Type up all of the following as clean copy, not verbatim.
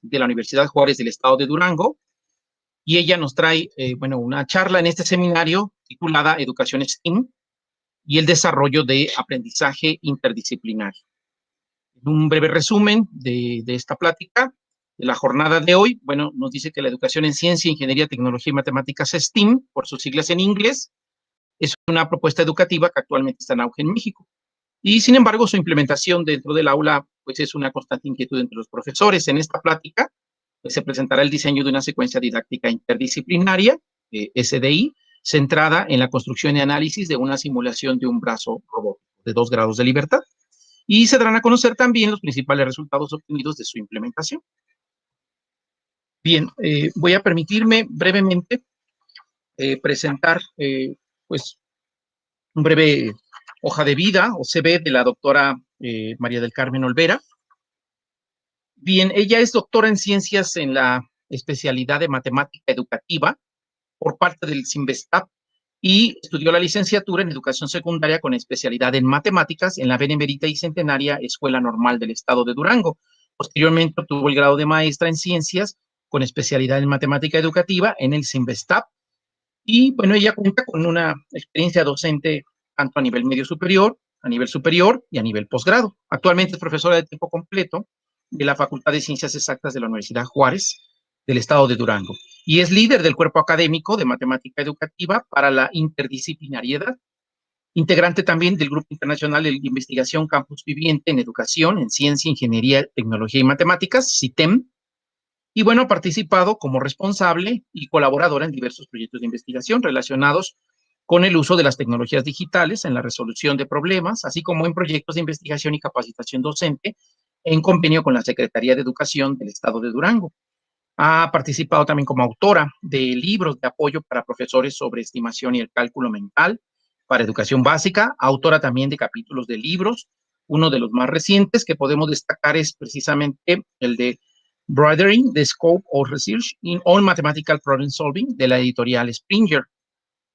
de la Universidad Juárez del Estado de Durango, y ella nos trae, una charla en este seminario titulada Educación STEAM y el desarrollo de aprendizaje interdisciplinario. Un breve resumen de esta plática, de la jornada de hoy, nos dice que la educación en ciencia, ingeniería, tecnología y matemáticas STEAM, por sus siglas en inglés, es una propuesta educativa que actualmente está en auge en México. Y sin embargo, su implementación dentro del aula, pues es una constante inquietud entre los profesores. En esta plática, pues, se presentará el diseño de una secuencia didáctica interdisciplinaria, SDI, centrada en la construcción y análisis de una simulación de un brazo robótico de 2 grados de libertad. Y se darán a conocer también los principales resultados obtenidos de su implementación. Bien, voy a permitirme brevemente presentar, pues, un breve hoja de vida o CV de la doctora María del Carmen Olvera. Bien, ella es doctora en ciencias en la especialidad de matemática educativa por parte del CIMBESTAP y estudió la licenciatura en educación secundaria con especialidad en matemáticas en la Benemérita y Centenaria Escuela Normal del Estado de Durango. Posteriormente obtuvo el grado de maestra en ciencias con especialidad en matemática educativa en el CIMBESTAP. Y ella cuenta con una experiencia docente tanto a nivel medio superior, a nivel superior y a nivel posgrado. Actualmente es profesora de tiempo completo de la Facultad de Ciencias Exactas de la Universidad Juárez del Estado de Durango y es líder del cuerpo académico de matemática educativa para la interdisciplinariedad, integrante también del Grupo Internacional de Investigación Campus Viviente en Educación, en Ciencia, Ingeniería, Tecnología y Matemáticas, CITEM, y ha participado como responsable y colaboradora en diversos proyectos de investigación relacionados con el uso de las tecnologías digitales en la resolución de problemas, así como en proyectos de investigación y capacitación docente en convenio con la Secretaría de Educación del Estado de Durango. Ha participado también como autora de libros de apoyo para profesores sobre estimación y el cálculo mental para educación básica, autora también de capítulos de libros. Uno de los más recientes que podemos destacar es precisamente el de Broadening the Scope of Research on Mathematical Problem Solving de la editorial Springer.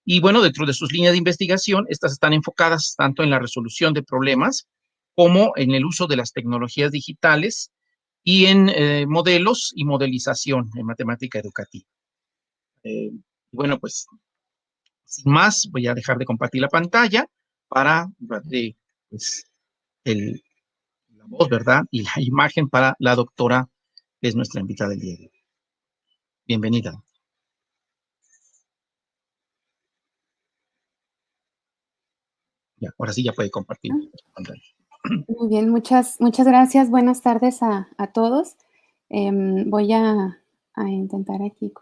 Y dentro de sus líneas de investigación, estas están enfocadas tanto en la resolución de problemas como en el uso de las tecnologías digitales y en modelos y modelización en matemática educativa. Pues, sin más, voy a dejar de compartir la pantalla para pues, la voz, ¿verdad? Y la imagen para la doctora, que es nuestra invitada del día de hoy. Bienvenida. Ya, ahora sí ya puede compartir la pantalla. Muy bien, muchas gracias. Buenas tardes a todos. Voy a intentar aquí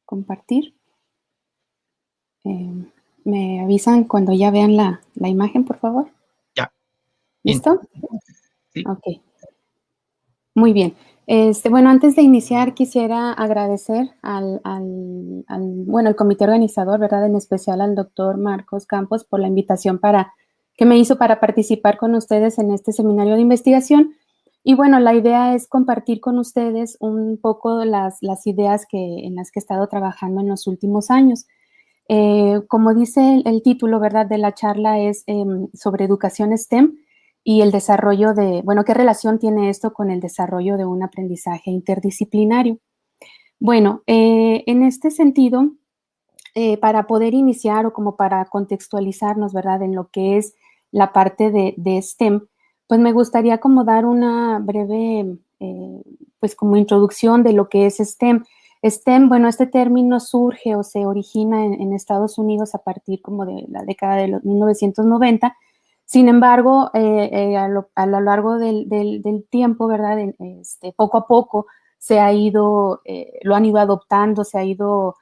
compartir. ¿Me avisan cuando ya vean la imagen, por favor? Ya. ¿Listo? Sí. Ok. Muy bien. Antes de iniciar, quisiera agradecer al comité organizador, ¿verdad? En especial al doctor Marcos Campos por la invitación que me hizo para participar con ustedes en este seminario de investigación. Y la idea es compartir con ustedes un poco las ideas en las que he estado trabajando en los últimos años. Como dice el título, ¿verdad? De la charla es sobre educación STEM y el desarrollo ¿qué relación tiene esto con el desarrollo de un aprendizaje interdisciplinario? En este sentido, para poder iniciar o como para contextualizarnos, ¿verdad? En lo que es la parte de STEM, pues me gustaría como dar una breve, pues como introducción de lo que es STEM. STEM, este término surge o se origina en Estados Unidos a partir como de la década de los 1990. Sin embargo, a lo largo del tiempo, ¿verdad? Poco a poco se ha ido, lo han ido adoptando, se ha ido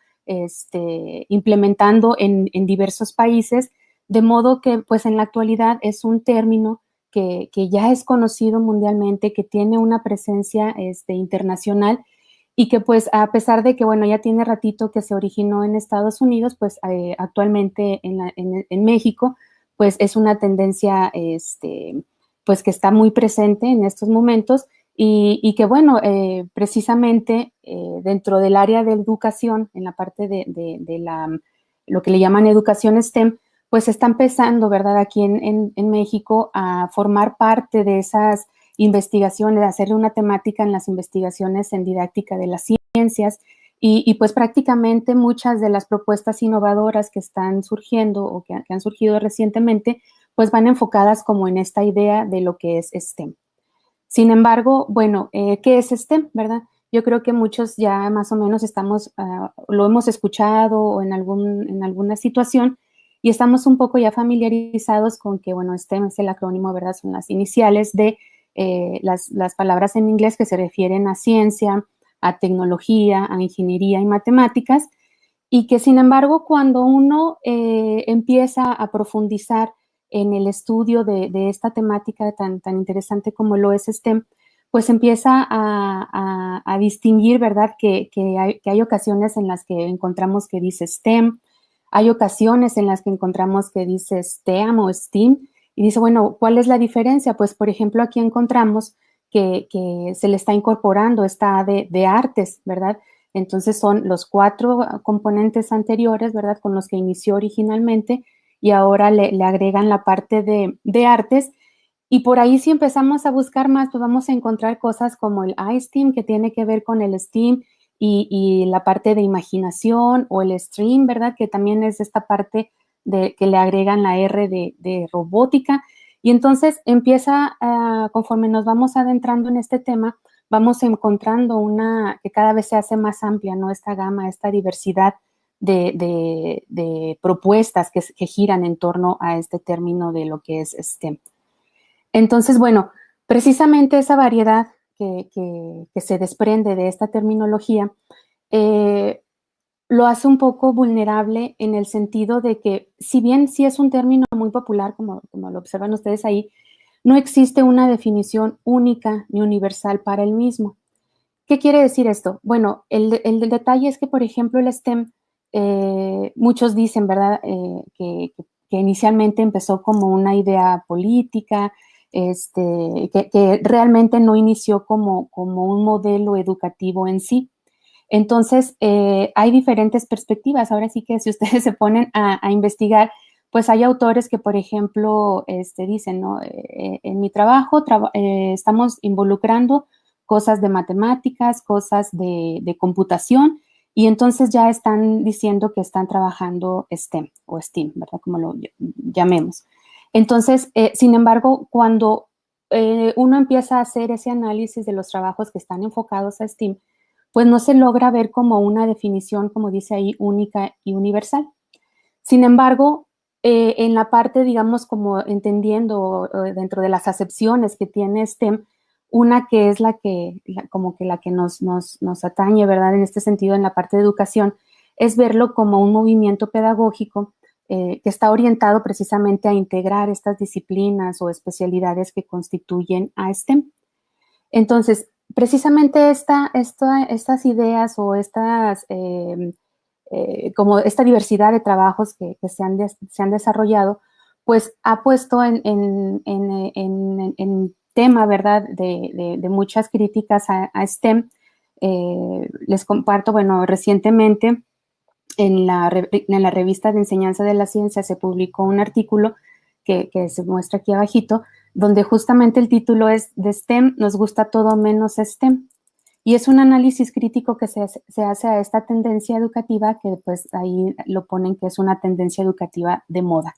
implementando en diversos países, de modo que pues en la actualidad es un término que ya es conocido mundialmente, que tiene una presencia internacional y que pues a pesar de que ya tiene ratito que se originó en Estados Unidos, pues actualmente en México pues es una tendencia pues que está muy presente en estos momentos y que precisamente dentro del área de educación, en la parte de lo que le llaman educación STEM, pues está empezando, ¿verdad? Aquí en México a formar parte de esas investigaciones, hacerle una temática en las investigaciones en didáctica de las ciencias, y pues prácticamente muchas de las propuestas innovadoras que están surgiendo o que han surgido recientemente, pues van enfocadas como en esta idea de lo que es STEM. Sin embargo, bueno, ¿qué es STEM, verdad? Yo creo que muchos ya más o menos lo hemos escuchado o en alguna situación, y estamos un poco ya familiarizados con que, bueno, STEM es el acrónimo, ¿verdad? Son las iniciales de las palabras en inglés que se refieren a ciencia, a tecnología, a ingeniería y matemáticas, y que sin embargo cuando uno empieza a profundizar en el estudio de esta temática tan interesante como lo es STEM, pues empieza a distinguir, ¿verdad? Que hay ocasiones en las que encontramos que dice STEM, hay ocasiones en las que encontramos que dice STEM o STEAM, y dice, bueno, ¿cuál es la diferencia? Pues, por ejemplo, aquí encontramos que se le está incorporando esta de artes, ¿verdad? Entonces son los 4 componentes anteriores, ¿verdad? Con los que inició originalmente, y ahora le agregan la parte de artes, y por ahí si empezamos a buscar más, pues vamos a encontrar cosas como el iSteam, que tiene que ver con el STEAM, y la parte de imaginación, o el STREAM, ¿verdad? Que también es esta parte que le agregan la R de robótica. Y entonces empieza, conforme nos vamos adentrando en este tema, vamos encontrando que cada vez se hace más amplia, ¿no? Esta gama, esta diversidad de propuestas que giran en torno a este término de lo que es STEM. Entonces, bueno, precisamente esa variedad que se desprende de esta terminología lo hace un poco vulnerable en el sentido de que, si bien sí es un término muy popular, como lo observan ustedes ahí, no existe una definición única ni universal para el mismo. ¿Qué quiere decir esto? Bueno, el detalle es que, por ejemplo, el STEM, muchos dicen, ¿verdad?, que inicialmente empezó como una idea política, que realmente no inició como un modelo educativo en sí. Entonces, hay diferentes perspectivas. Ahora sí que si ustedes se ponen a investigar, pues hay autores que, por ejemplo, dicen, ¿no? En mi trabajo estamos involucrando cosas de matemáticas, cosas de computación, y entonces ya están diciendo que están trabajando STEM o STEAM, ¿verdad? Como lo llamemos. Entonces, sin embargo, cuando uno empieza a hacer ese análisis de los trabajos que están enfocados a STEAM, pues no se logra ver como una definición, como dice ahí, única y universal. Sin embargo, en la parte, digamos, como entendiendo dentro de las acepciones que tiene STEM, una que es como que la que nos atañe, ¿verdad? En este sentido, en la parte de educación, es verlo como un movimiento pedagógico que está orientado precisamente a integrar estas disciplinas o especialidades que constituyen a STEM. Entonces, precisamente estas ideas o como esta diversidad de trabajos que se han desarrollado, pues ha puesto en tema, ¿verdad?, de muchas críticas a STEM. Les comparto, bueno, recientemente en la revista de Enseñanza de la Ciencia se publicó un artículo que se muestra aquí abajito, donde justamente el título es de STEM, nos gusta todo menos STEM. Y es un análisis crítico que se hace a esta tendencia educativa, que pues ahí lo ponen que es una tendencia educativa de moda.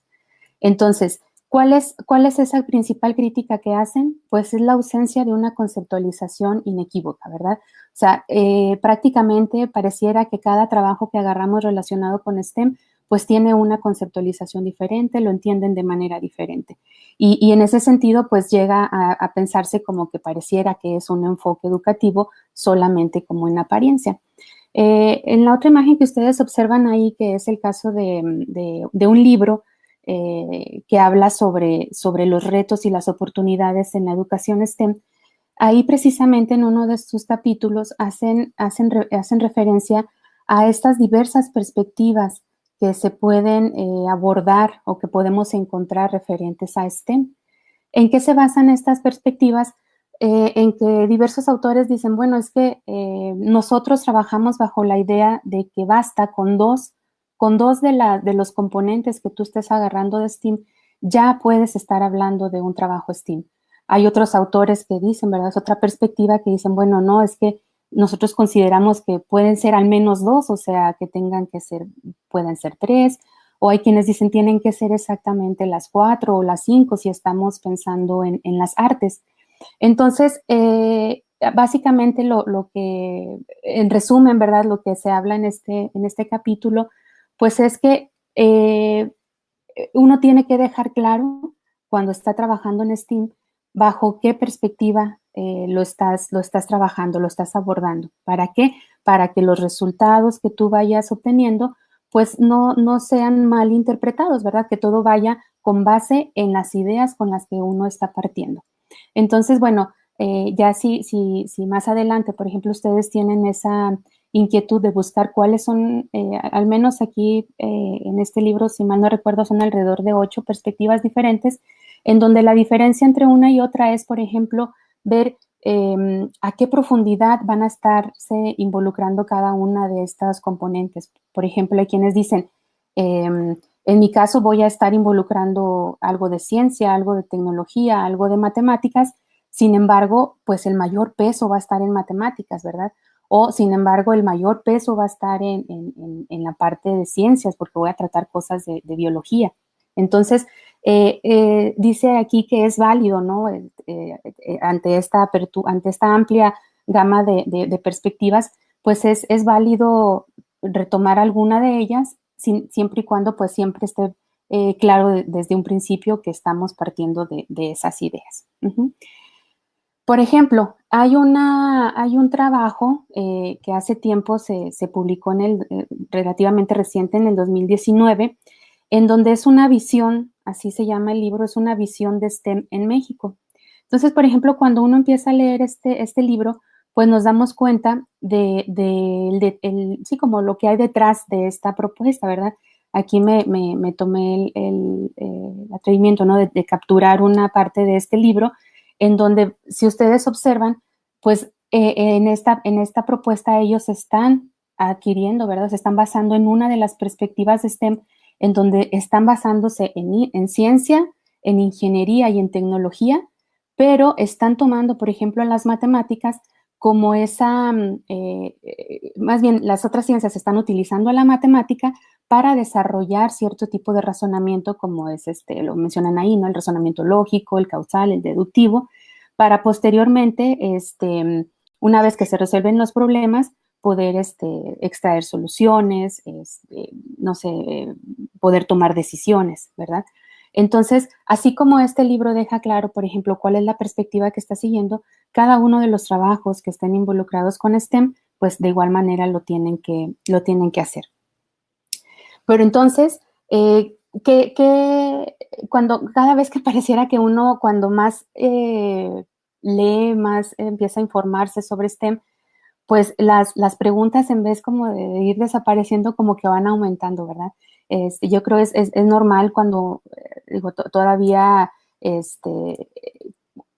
Entonces, ¿cuál es esa principal crítica que hacen? Pues es la ausencia de una conceptualización inequívoca, ¿verdad? O sea, prácticamente pareciera que cada trabajo que agarramos relacionado con STEM, pues tiene una conceptualización diferente, lo entienden de manera diferente. Y en ese sentido, pues llega a pensarse como que pareciera que es un enfoque educativo solamente como en apariencia. En la otra imagen que ustedes observan ahí, que es el caso de un libro que habla sobre los retos y las oportunidades en la educación STEM, ahí precisamente en uno de sus capítulos hacen referencia a estas diversas perspectivas que se pueden abordar o que podemos encontrar referentes a STEM. ¿En qué se basan estas perspectivas? En que diversos autores dicen, bueno, es que nosotros trabajamos bajo la idea de que basta con dos de los componentes que tú estés agarrando de STEAM, ya puedes estar hablando de un trabajo STEAM. Hay otros autores que dicen, ¿verdad? Es otra perspectiva que dicen, bueno, no, es que nosotros consideramos que pueden ser al menos 2, o sea, que tengan que ser, pueden ser 3, o hay quienes dicen tienen que ser exactamente las 4 o las 5 si estamos pensando en las artes. Entonces, básicamente lo que, en resumen, ¿verdad? Lo que se habla en este capítulo, pues es que uno tiene que dejar claro cuando está trabajando en STEAM bajo qué perspectiva lo estás trabajando, lo estás abordando. ¿Para qué? Para que los resultados que tú vayas obteniendo pues no sean mal interpretados, ¿verdad? Que todo vaya con base en las ideas con las que uno está partiendo. Entonces, bueno, ya si más adelante, por ejemplo, ustedes tienen esa inquietud de buscar cuáles son, al menos aquí en este libro, si mal no recuerdo, son alrededor de 8 perspectivas diferentes, en donde la diferencia entre una y otra es, por ejemplo, ver a qué profundidad van a estarse involucrando cada una de estas componentes. Por ejemplo, hay quienes dicen, en mi caso voy a estar involucrando algo de ciencia, algo de tecnología, algo de matemáticas, sin embargo, pues el mayor peso va a estar en matemáticas, ¿verdad? O, sin embargo, el mayor peso va a estar en la parte de ciencias, porque voy a tratar cosas de biología. Entonces, dice aquí que es válido, ¿no? Ante esta amplia gama de perspectivas, pues es válido retomar alguna de ellas, siempre y cuando pues siempre esté claro desde un principio que estamos partiendo de esas ideas. Por ejemplo, hay un trabajo que hace tiempo se publicó relativamente reciente, en el 2019, en donde es una visión, así se llama el libro, es una visión de STEM en México. Entonces, por ejemplo, cuando uno empieza a leer este libro, pues nos damos cuenta sí, como lo que hay detrás de esta propuesta, ¿verdad? Aquí me tomé el atrevimiento, ¿no? de capturar una parte de este libro, en donde, si ustedes observan, pues en esta propuesta ellos están adquiriendo, ¿verdad? Se están basando en una de las perspectivas de STEM, en donde están basándose en ciencia, en ingeniería y en tecnología, pero están tomando, por ejemplo, en las matemáticas, como más bien las otras ciencias están utilizando a la matemática para desarrollar cierto tipo de razonamiento, como es lo mencionan ahí, ¿no? El razonamiento lógico, el causal, el deductivo, para posteriormente, una vez que se resuelven los problemas, poder extraer soluciones, no sé, poder tomar decisiones, ¿verdad? Entonces, así como este libro deja claro, por ejemplo, cuál es la perspectiva que está siguiendo, cada uno de los trabajos que estén involucrados con STEM, pues de igual manera lo tienen que hacer. Pero entonces, cada vez que pareciera que uno, cuando más lee, más empieza a informarse sobre STEM, pues las preguntas, en vez como de ir desapareciendo, como que van aumentando, ¿verdad? Yo creo es normal cuando, digo, todavía,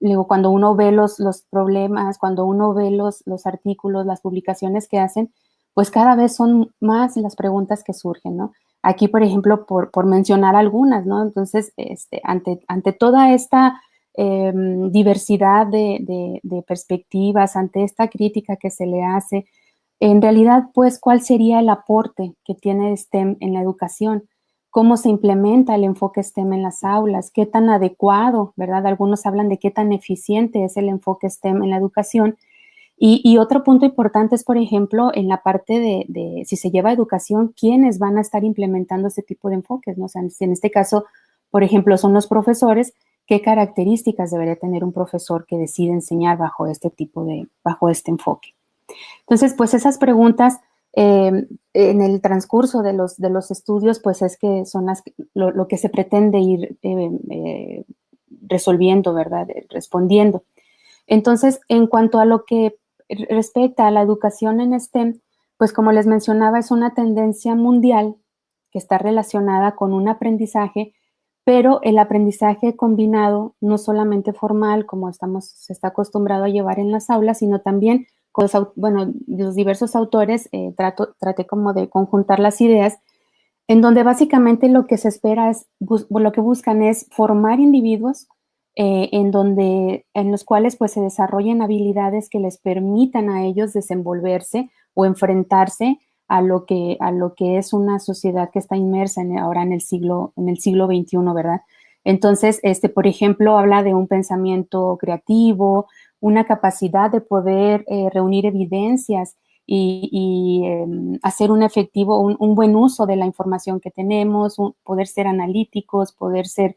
digo, cuando uno ve los problemas, cuando uno ve los artículos, las publicaciones que hacen, pues cada vez son más las preguntas que surgen, ¿no? Aquí, por ejemplo, por mencionar algunas, ¿no? Entonces, ante toda esta diversidad de perspectivas, ante esta crítica que se le hace, en realidad, pues, ¿cuál sería el aporte que tiene STEM en la educación? ¿Cómo se implementa el enfoque STEM en las aulas? ¿Qué tan adecuado, verdad? Algunos hablan de qué tan eficiente es el enfoque STEM en la educación. Y otro punto importante es, por ejemplo, en la parte de si se lleva educación, ¿quiénes van a estar implementando ese tipo de enfoques, ¿no? O sea, si en este caso, por ejemplo, son los profesores, ¿qué características debería tener un profesor que decide enseñar bajo este enfoque? Entonces, pues esas preguntas en el transcurso de los estudios, pues es que son lo que se pretende ir resolviendo, ¿verdad? Respondiendo. Entonces, en cuanto a lo que respecta a la educación en STEM, pues como les mencionaba, es una tendencia mundial que está relacionada con un aprendizaje, pero el aprendizaje combinado, no solamente formal, como se está acostumbrado a llevar en las aulas, sino también con los diversos autores, traté como de conjuntar las ideas, en donde básicamente lo que se espera lo que buscan es formar individuos en los cuales pues se desarrollen habilidades que les permitan a ellos desenvolverse o enfrentarse a lo que es una sociedad que está inmersa ahora en el siglo XXI, ¿verdad? Entonces, por ejemplo, habla de un pensamiento creativo, una capacidad de poder reunir evidencias y hacer un buen uso de la información que tenemos, poder ser analíticos, poder ser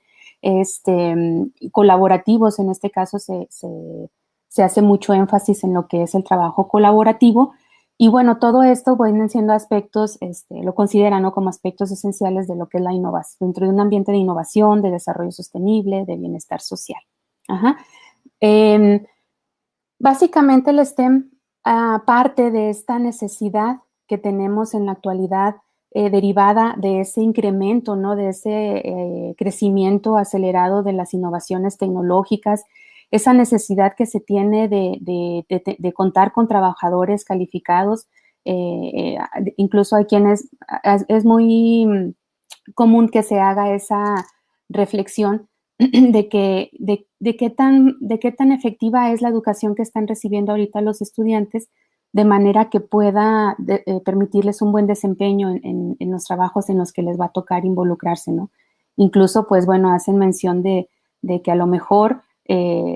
colaborativos. En este caso se hace mucho énfasis en lo que es el trabajo colaborativo. Y bueno, todo esto vienen siendo aspectos, lo consideran, ¿no?, como aspectos esenciales de lo que es la innovación, dentro de un ambiente de innovación, de desarrollo sostenible, de bienestar social. Ajá. Básicamente el STEM parte de esta necesidad que tenemos en la actualidad derivada de ese incremento, ¿no?, de ese crecimiento acelerado de las innovaciones tecnológicas, esa necesidad que se tiene de contar con trabajadores calificados. Incluso hay quienes, es muy común que se haga esa reflexión de qué tan efectiva es la educación que están recibiendo ahorita los estudiantes, de manera que pueda permitirles un buen desempeño en los trabajos en los que les va a tocar involucrarse, ¿no? Incluso, pues bueno, hacen mención de que a lo mejor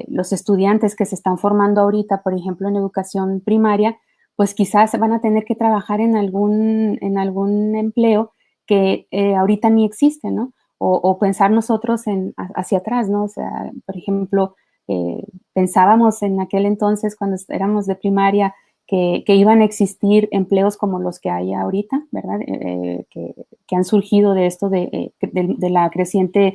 los estudiantes que se están formando ahorita, por ejemplo, en educación primaria, pues quizás van a tener que trabajar en algún empleo que ahorita ni existe, ¿no? O pensar nosotros hacia atrás, ¿no? O sea, por ejemplo, pensábamos en aquel entonces, cuando éramos de primaria, que iban a existir empleos como los que hay ahorita, ¿verdad? Que han surgido de esto, de la creciente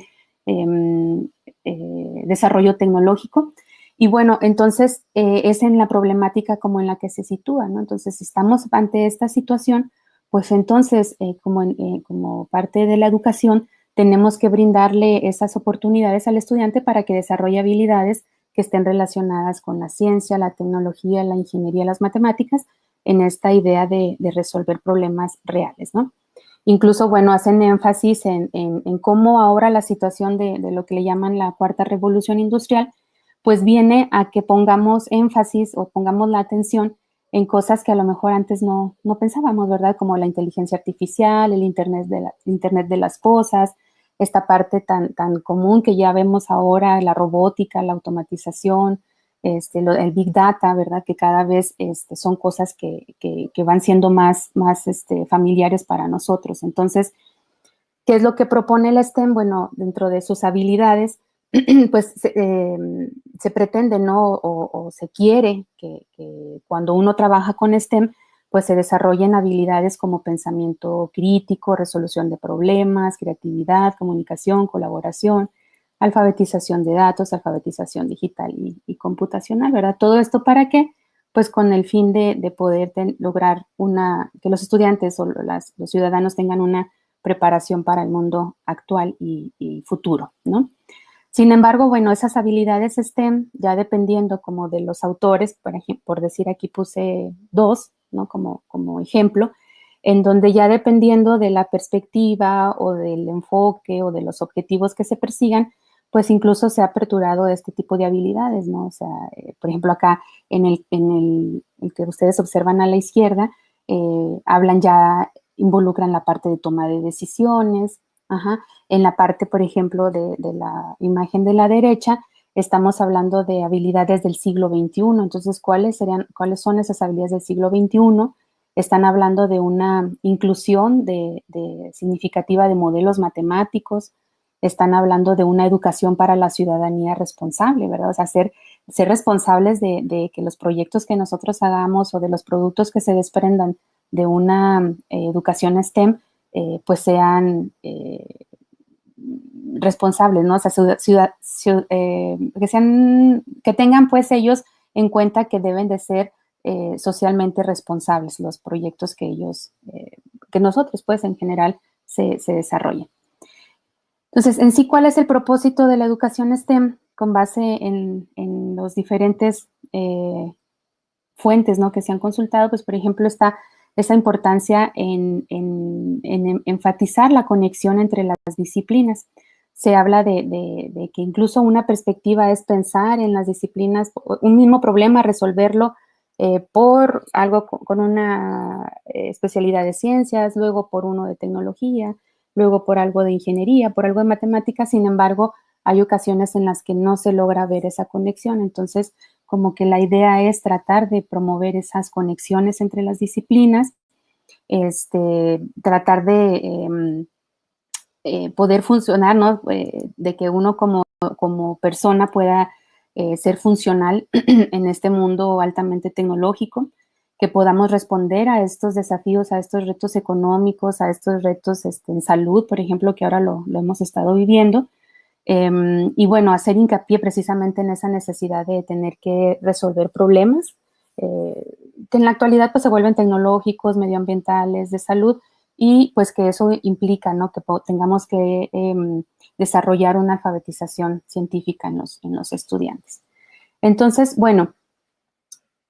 desarrollo tecnológico. Y bueno, entonces es en la problemática como en la que se sitúa, ¿no? Entonces, si estamos ante esta situación, pues entonces, como parte de la educación, tenemos que brindarle esas oportunidades al estudiante para que desarrolle habilidades que estén relacionadas con la ciencia, la tecnología, la ingeniería, las matemáticas, en esta idea de resolver problemas reales, ¿no? Incluso, bueno, hacen énfasis en cómo ahora la situación de lo que le llaman la cuarta revolución industrial, pues viene a que pongamos énfasis o pongamos la atención en cosas que a lo mejor antes no pensábamos, ¿verdad? Como la inteligencia artificial, el Internet de las cosas, esta parte tan común que ya vemos ahora, la robótica, la automatización, el Big Data, ¿verdad? Que cada vez son cosas que van siendo más familiares para nosotros. Entonces, ¿qué es lo que propone el STEM? Bueno, dentro de sus habilidades, pues se pretende, ¿no? O se quiere que cuando uno trabaja con STEM, pues se desarrollen habilidades como pensamiento crítico, resolución de problemas, creatividad, comunicación, colaboración, alfabetización de datos, alfabetización digital y computacional, ¿verdad? Todo esto ¿para qué? Pues con el fin de poder lograr que los estudiantes o los ciudadanos tengan una preparación para el mundo actual y futuro, ¿no? Sin embargo, bueno, esas habilidades STEM, ya dependiendo como de los autores, por decir aquí puse dos, ¿no? Como ejemplo, en donde ya dependiendo de la perspectiva o del enfoque o de los objetivos que se persigan, pues incluso se ha aperturado este tipo de habilidades, ¿no? O sea, por ejemplo, acá en el que ustedes observan a la izquierda, involucran la parte de toma de decisiones. Ajá. En la parte, por ejemplo, de la imagen de la derecha, estamos hablando de habilidades del siglo XXI. Entonces, ¿cuáles son esas habilidades del siglo XXI? Están hablando de una inclusión significativa de modelos matemáticos, están hablando de una educación para la ciudadanía responsable, ¿verdad? O sea, ser responsables de que los proyectos que nosotros hagamos o de los productos que se desprendan de una educación STEM, pues sean responsables, ¿no? O sea, que tengan pues ellos en cuenta que deben de ser socialmente responsables los proyectos que nosotros pues en general se desarrollen. Entonces, en sí, ¿cuál es el propósito de la educación STEM? Con base en los diferentes fuentes, ¿no?, que se han consultado, pues por ejemplo está esa importancia en enfatizar la conexión entre las disciplinas. se habla de que incluso una perspectiva es pensar en las disciplinas, un mismo problema, resolverlo por algo con una especialidad de ciencias, luego por uno de tecnología, luego por algo de ingeniería, por algo de matemáticas. Sin embargo, hay ocasiones en las que no se logra ver esa conexión. Entonces, como que la idea es tratar de promover esas conexiones entre las disciplinas, tratar de poder funcionar, ¿no? De que uno como persona pueda ser funcional en este mundo altamente tecnológico, que podamos responder a estos desafíos, a estos retos económicos, a estos retos en salud, por ejemplo, que ahora lo hemos estado viviendo. Y bueno, hacer hincapié precisamente en esa necesidad de tener que resolver problemas que en la actualidad pues se vuelven tecnológicos, medioambientales, de salud, y pues que eso implica, ¿no? Que tengamos que desarrollar una alfabetización científica en los estudiantes. Entonces, bueno,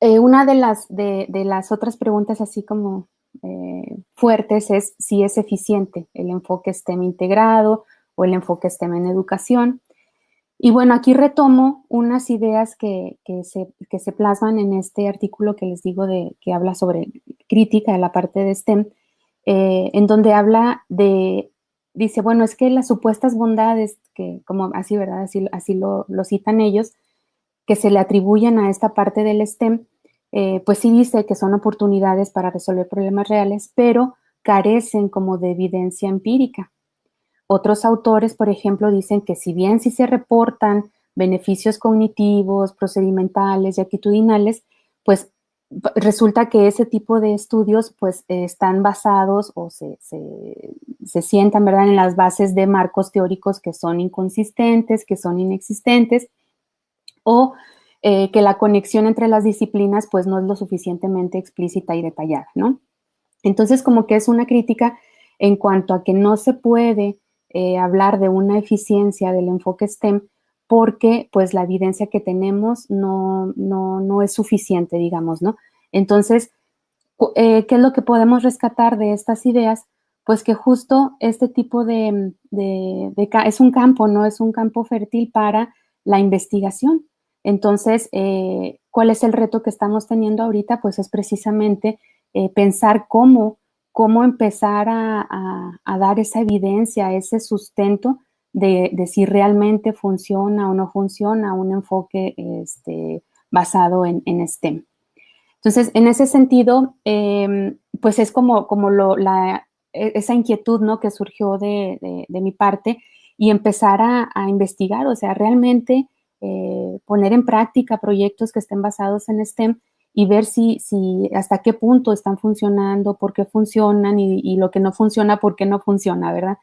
una de las otras preguntas así como fuertes es si es eficiente el enfoque STEM integrado o el enfoque STEM en educación. Y bueno, aquí retomo unas ideas que se plasman en este artículo que les digo que habla sobre crítica de la parte de STEM, en donde habla dice, bueno, es que las supuestas bondades, que como así, ¿verdad? Así lo citan ellos, que se le atribuyen a esta parte del STEM, pues sí dice que son oportunidades para resolver problemas reales, pero carecen como de evidencia empírica. Otros autores, por ejemplo, dicen que si bien sí se reportan beneficios cognitivos, procedimentales y actitudinales, pues resulta que ese tipo de estudios pues están basados o se sientan, ¿verdad?, en las bases de marcos teóricos que son inconsistentes, que son inexistentes, o que la conexión entre las disciplinas pues no es lo suficientemente explícita y detallada, ¿no? Entonces, como que es una crítica en cuanto a que no se puede hablar de una eficiencia del enfoque STEM porque pues la evidencia que tenemos no es suficiente, digamos, ¿no? Entonces, ¿qué es lo que podemos rescatar de estas ideas? Pues que justo este tipo es un campo, ¿no? Es un campo fértil para la investigación. Entonces, ¿cuál es el reto que estamos teniendo ahorita? Pues es precisamente pensar cómo empezar a dar esa evidencia, ese sustento de si realmente funciona o no funciona un enfoque basado en STEM. Entonces, en ese sentido, pues es como esa inquietud, ¿no?, que surgió de mi parte y empezar a investigar, o sea, realmente poner en práctica proyectos que estén basados en STEM y ver si hasta qué punto están funcionando, por qué funcionan y lo que no funciona, por qué no funciona, ¿verdad?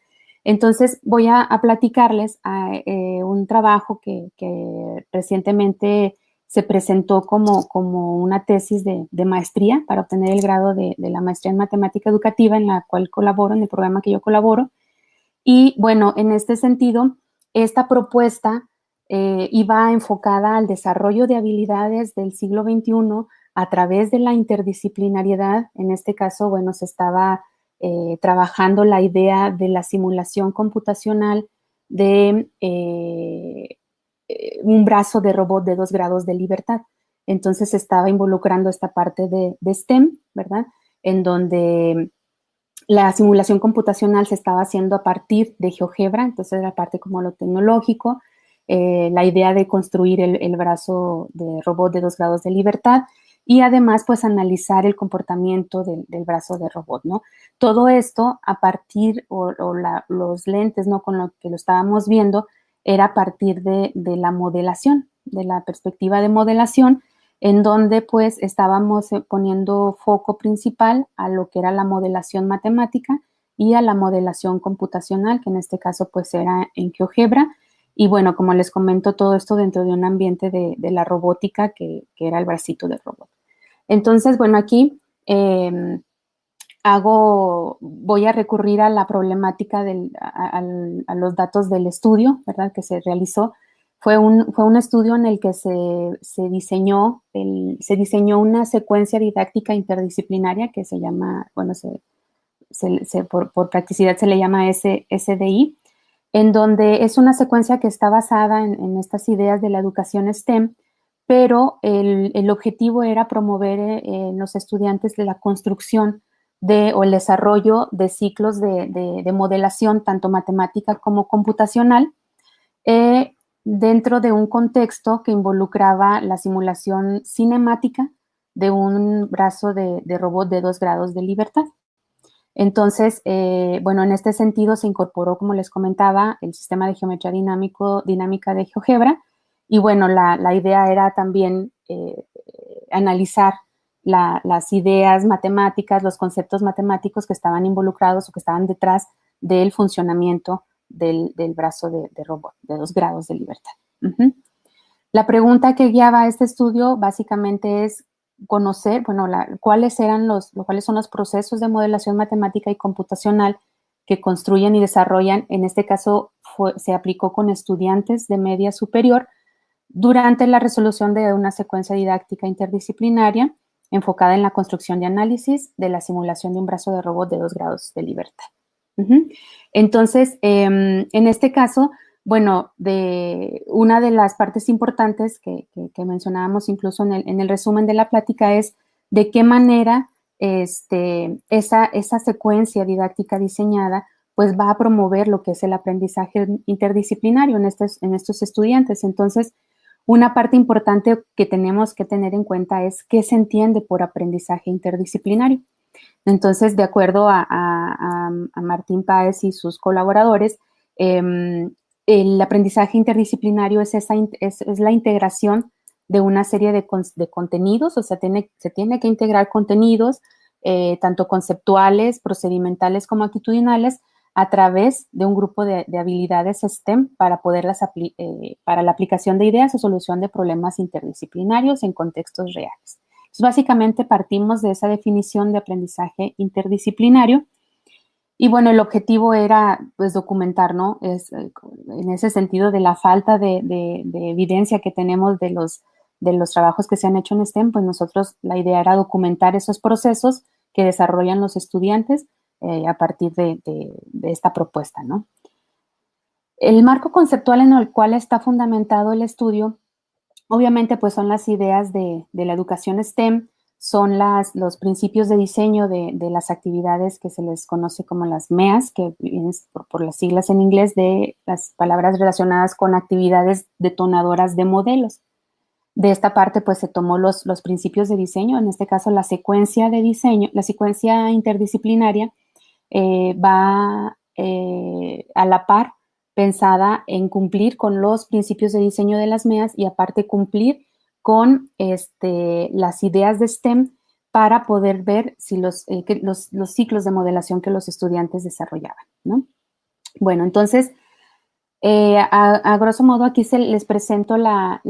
Entonces, voy a platicarles un trabajo que recientemente se presentó como una tesis de maestría para obtener el grado de la maestría en matemática educativa en la cual colaboro, en el programa que yo colaboro. Y bueno, en este sentido, esta propuesta iba enfocada al desarrollo de habilidades del siglo XXI a través de la interdisciplinariedad. En este caso, bueno, se estaba trabajando la idea de la simulación computacional de un brazo de robot de 2 grados de libertad. Entonces se estaba involucrando esta parte de STEM, ¿verdad? En donde la simulación computacional se estaba haciendo a partir de GeoGebra, entonces era parte como lo tecnológico, la idea de construir el brazo de robot de 2 grados de libertad y además pues analizar el comportamiento del brazo de robot, ¿no? Todo esto a partir, los lentes, ¿no?, con lo que lo estábamos viendo, era a partir de la modelación, de la perspectiva de modelación, en donde pues estábamos poniendo foco principal a lo que era la modelación matemática y a la modelación computacional, que en este caso pues era en GeoGebra. Y bueno, como les comento, todo esto dentro de un ambiente de la robótica que era el bracito del robot. Entonces, bueno, aquí voy a recurrir a la problemática a los datos del estudio, ¿verdad?, que se realizó. Fue un estudio en el que se diseñó una secuencia didáctica interdisciplinaria que se llama, bueno, por practicidad se le llama SDI, en donde es una secuencia que está basada en estas ideas de la educación STEM, pero el objetivo era promover en los estudiantes de la construcción o el desarrollo de ciclos de modelación, tanto matemática como computacional, dentro de un contexto que involucraba la simulación cinemática de un brazo de robot de 2 grados de libertad. Entonces, bueno, en este sentido se incorporó, como les comentaba, el sistema de geometría dinámica de GeoGebra, y bueno, la idea era también analizar las ideas matemáticas, los conceptos matemáticos que estaban involucrados o que estaban detrás del funcionamiento del brazo de robot de 2 grados de libertad. La pregunta que guiaba este estudio básicamente es conocer, bueno, cuáles son los procesos de modelación matemática y computacional que construyen y desarrollan. En este caso se aplicó con estudiantes de media superior durante la resolución de una secuencia didáctica interdisciplinaria enfocada en la construcción y análisis de la simulación de un brazo de robot de 2 grados de libertad. Entonces, en este caso, bueno, una de las partes importantes que mencionábamos incluso en el resumen de la plática es de qué manera esa secuencia didáctica diseñada pues va a promover lo que es el aprendizaje interdisciplinario en estos estudiantes. Entonces, una parte importante que tenemos que tener en cuenta es qué se entiende por aprendizaje interdisciplinario. Entonces, de acuerdo a Martín Páez y sus colaboradores, el aprendizaje interdisciplinario es la integración de una serie de contenidos, o sea, se tiene que integrar contenidos tanto conceptuales, procedimentales como actitudinales a través de un grupo de habilidades STEM para para la aplicación de ideas o solución de problemas interdisciplinarios en contextos reales. Entonces, básicamente partimos de esa definición de aprendizaje interdisciplinario y bueno, el objetivo era pues documentar, ¿no? En ese sentido de la falta de evidencia que tenemos de los trabajos que se han hecho en STEM, pues nosotros la idea era documentar esos procesos que desarrollan los estudiantes a partir de esta propuesta, ¿no? El marco conceptual en el cual está fundamentado el estudio, obviamente, pues son las ideas de la educación STEM, son los principios de diseño de las actividades que se les conoce como las MEAs, que vienen por las siglas en inglés de las palabras relacionadas con actividades detonadoras de modelos. De esta parte, pues se tomó los principios de diseño, en este caso la secuencia de diseño, la secuencia interdisciplinaria va a la par pensada en cumplir con los principios de diseño de las MEAs y aparte cumplir con las ideas de STEM para poder ver si los ciclos de modelación que los estudiantes desarrollaban, ¿no? Bueno, entonces, a grosso modo aquí les presento la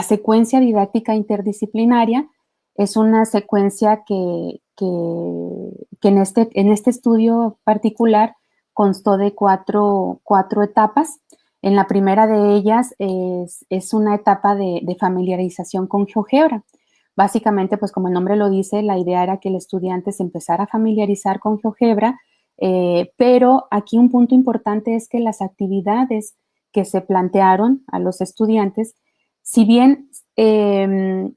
secuencia didáctica interdisciplinaria. Es una secuencia que en este estudio particular constó de cuatro etapas. En la primera de ellas es una etapa de familiarización con GeoGebra. Básicamente, pues como el nombre lo dice, la idea era que el estudiante se empezara a familiarizar con GeoGebra, pero aquí un punto importante es que las actividades que se plantearon a los estudiantes, si bien la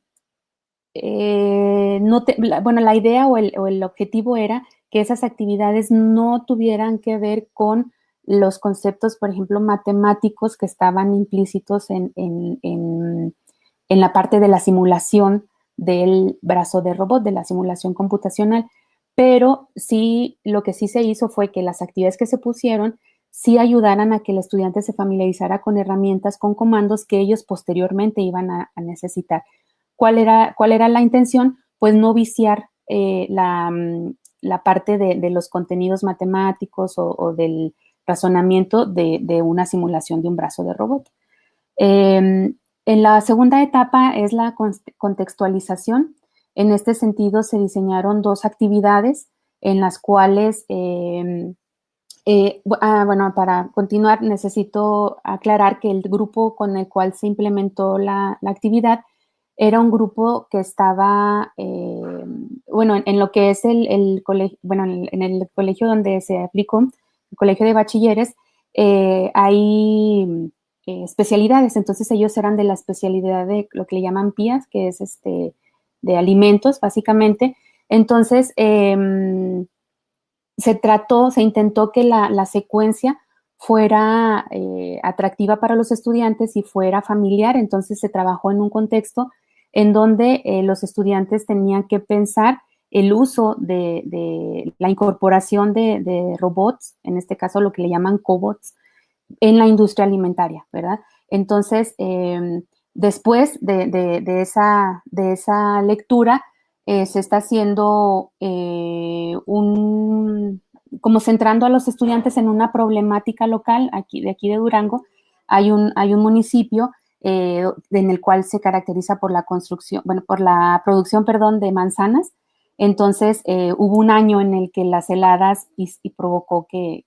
idea o el objetivo era que esas actividades no tuvieran que ver con los conceptos, por ejemplo, matemáticos que estaban implícitos en la parte de la simulación del brazo de robot, de la simulación computacional. Pero sí, lo que sí se hizo fue que las actividades que se pusieron sí ayudaran a que el estudiante se familiarizara con herramientas, con comandos que ellos posteriormente iban a necesitar. ¿Cuál era la intención? Pues no viciar la parte de los contenidos matemáticos o del razonamiento de una simulación de un brazo de robot. En la segunda etapa es la contextualización. En este sentido, se diseñaron 2 actividades en las cuales, bueno, para continuar, necesito aclarar que el grupo con el cual se implementó la actividad era un grupo que estaba, bueno, en lo que es el colegio, bueno, en el colegio donde se aplicó, el colegio de bachilleres, hay especialidades. Entonces ellos eran de la especialidad de lo que le llaman PIAS, que es de alimentos, básicamente. Entonces, se intentó que la secuencia fuera atractiva para los estudiantes y fuera familiar. Entonces se trabajó en un contexto en donde los estudiantes tenían que pensar el uso de la incorporación de robots, en este caso lo que le llaman cobots, en la industria alimentaria, ¿verdad? Entonces, después de esa lectura, se está haciendo como centrando a los estudiantes en una problemática local de aquí de Durango. Hay un municipio en el cual se caracteriza por la construcción, bueno, por la producción, perdón, de manzanas. Entonces, hubo un año en el que las heladas y provocó que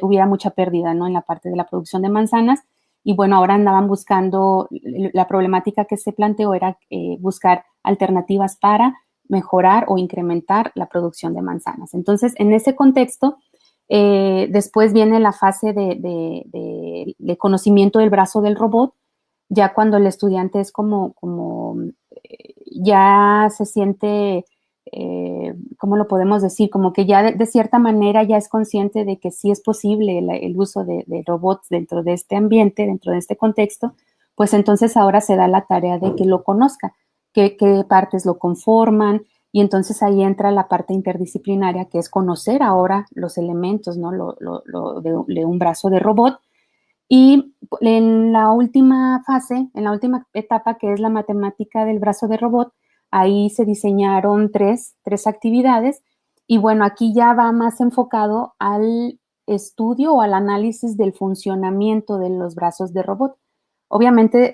hubiera mucha pérdida, ¿no? En la parte de la producción de manzanas. Y bueno, ahora andaban buscando, la problemática que se planteó era buscar alternativas para mejorar o incrementar la producción de manzanas. Entonces, en ese contexto, después viene la fase de conocimiento del brazo del robot, ya cuando el estudiante es como ya se siente, ¿cómo lo podemos decir? Como que ya de cierta manera ya es consciente de que sí es posible el uso de robots dentro de este ambiente, dentro de este contexto, pues entonces ahora se da la tarea de que lo conozca, qué partes lo conforman, y entonces ahí entra la parte interdisciplinaria, que es conocer ahora los elementos, ¿no? de un brazo de robot. Y en la última fase, en la última etapa, que es la matemática del brazo de robot, ahí se diseñaron tres actividades. Y bueno, aquí ya va más enfocado al estudio o al análisis del funcionamiento de los brazos de robot. Obviamente,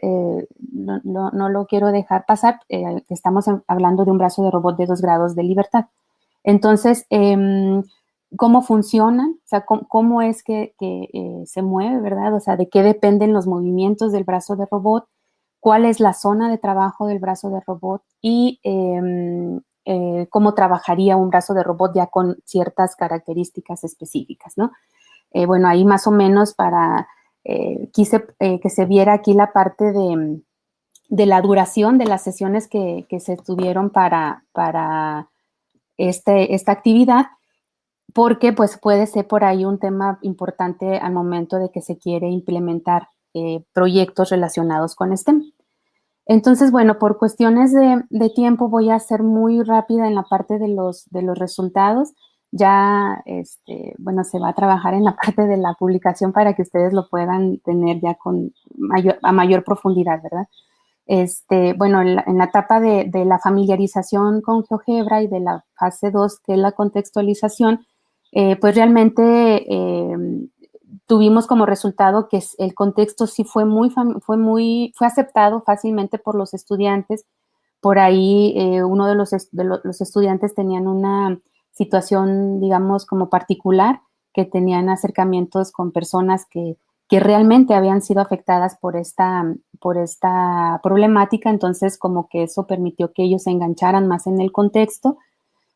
no lo quiero dejar pasar, que estamos hablando de un brazo de robot de 2 grados de libertad. Entonces, cómo funcionan, o sea, cómo es que se mueve, ¿verdad? O sea, de qué dependen los movimientos del brazo de robot, cuál es la zona de trabajo del brazo de robot y cómo trabajaría un brazo de robot ya con ciertas características específicas, ¿no? Bueno, ahí más o menos quise que se viera aquí la parte de la duración de las sesiones que se tuvieron para esta actividad, porque pues puede ser por ahí un tema importante al momento de que se quiere implementar proyectos relacionados con STEM. Entonces, bueno, por cuestiones de tiempo voy a ser muy rápida en la parte de los resultados. Ya, bueno, se va a trabajar en la parte de la publicación para que ustedes lo puedan tener ya a mayor profundidad, ¿verdad? Bueno, en la etapa de la familiarización con GeoGebra y de la fase 2, que es la contextualización, pues realmente tuvimos como resultado que el contexto sí fue aceptado fácilmente por los estudiantes. Por ahí uno de los estudiantes tenían una situación, digamos, como particular, que tenían acercamientos con personas que realmente habían sido afectadas por esta problemática. Entonces como que eso permitió que ellos se engancharan más en el contexto.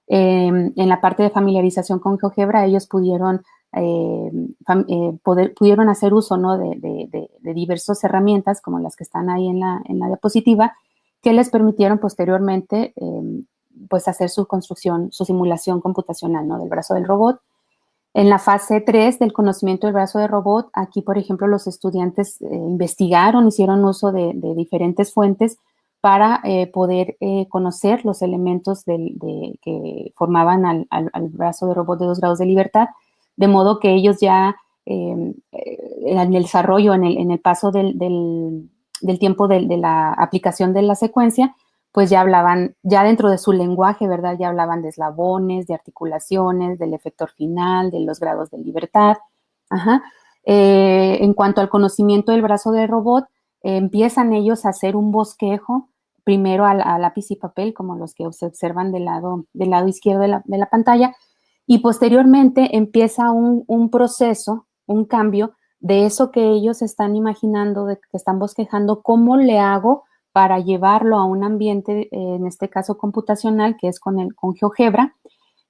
En la parte de familiarización con GeoGebra, ellos pudieron hacer uso, ¿no? de diversas herramientas como las que están ahí en la diapositiva, que les permitieron posteriormente pues hacer su construcción, su simulación computacional, ¿no? Del brazo del robot. En la fase 3 del conocimiento del brazo de robot, aquí, por ejemplo, los estudiantes investigaron, hicieron uso de diferentes fuentes para poder conocer los elementos que formaban al brazo de robot de 2 grados de libertad, de modo que ellos ya en el desarrollo, en el paso del tiempo de la aplicación de la secuencia, pues ya hablaban, ya dentro de su lenguaje, ¿verdad? Ya hablaban de eslabones, de articulaciones, del efector final, de los grados de libertad. Ajá. En cuanto al conocimiento del brazo del robot, empiezan ellos a hacer un bosquejo, primero a lápiz y papel, como los que se observan del lado izquierdo de la pantalla, y posteriormente empieza un proceso, un cambio de eso que ellos están imaginando, de que están bosquejando, cómo le hago para llevarlo a un ambiente, en este caso computacional, que es con GeoGebra,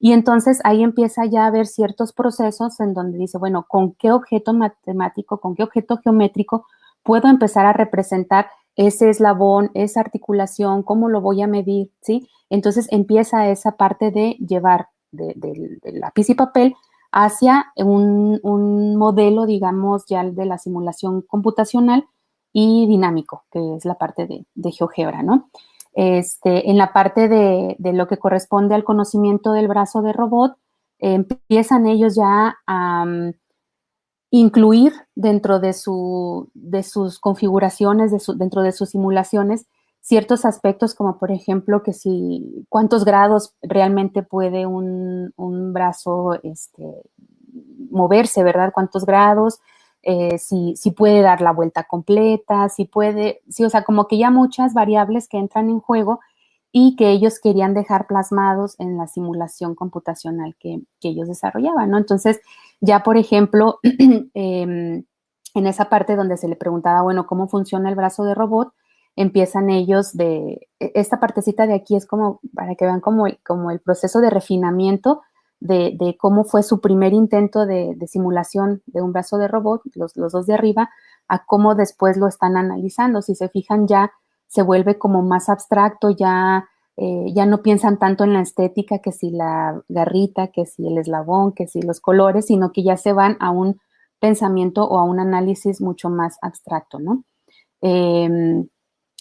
Y entonces ahí empieza ya a haber ciertos procesos en donde dice, bueno, ¿con qué objeto matemático, con qué objeto geométrico puedo empezar a representar ese eslabón, esa articulación, cómo lo voy a medir, ¿sí? Entonces empieza esa parte de llevar de lápiz y papel hacia un modelo, digamos, ya de la simulación computacional y dinámico, que es la parte de GeoGebra, ¿no? En la parte de lo que corresponde al conocimiento del brazo de robot, empiezan ellos ya a incluir dentro de sus configuraciones, dentro de sus simulaciones, ciertos aspectos como por ejemplo que si cuántos grados realmente puede un brazo moverse, ¿verdad? ¿Cuántos grados? Si puede dar la vuelta completa, si puede, sí, o sea, como que ya muchas variables que entran en juego y que ellos querían dejar plasmados en la simulación computacional que ellos desarrollaban, ¿no? Entonces, ya por ejemplo, en esa parte donde se le preguntaba, bueno, ¿cómo funciona el brazo de robot? Empiezan ellos esta partecita de aquí es como, para que vean como el proceso de refinamiento de cómo fue su primer intento de simulación de un brazo de robot, los dos de arriba, a cómo después lo están analizando. Si se fijan, ya se vuelve como más abstracto, ya no piensan tanto en la estética, que si la garrita, que si el eslabón, que si los colores, sino que ya se van a un pensamiento o a un análisis mucho más abstracto, ¿no?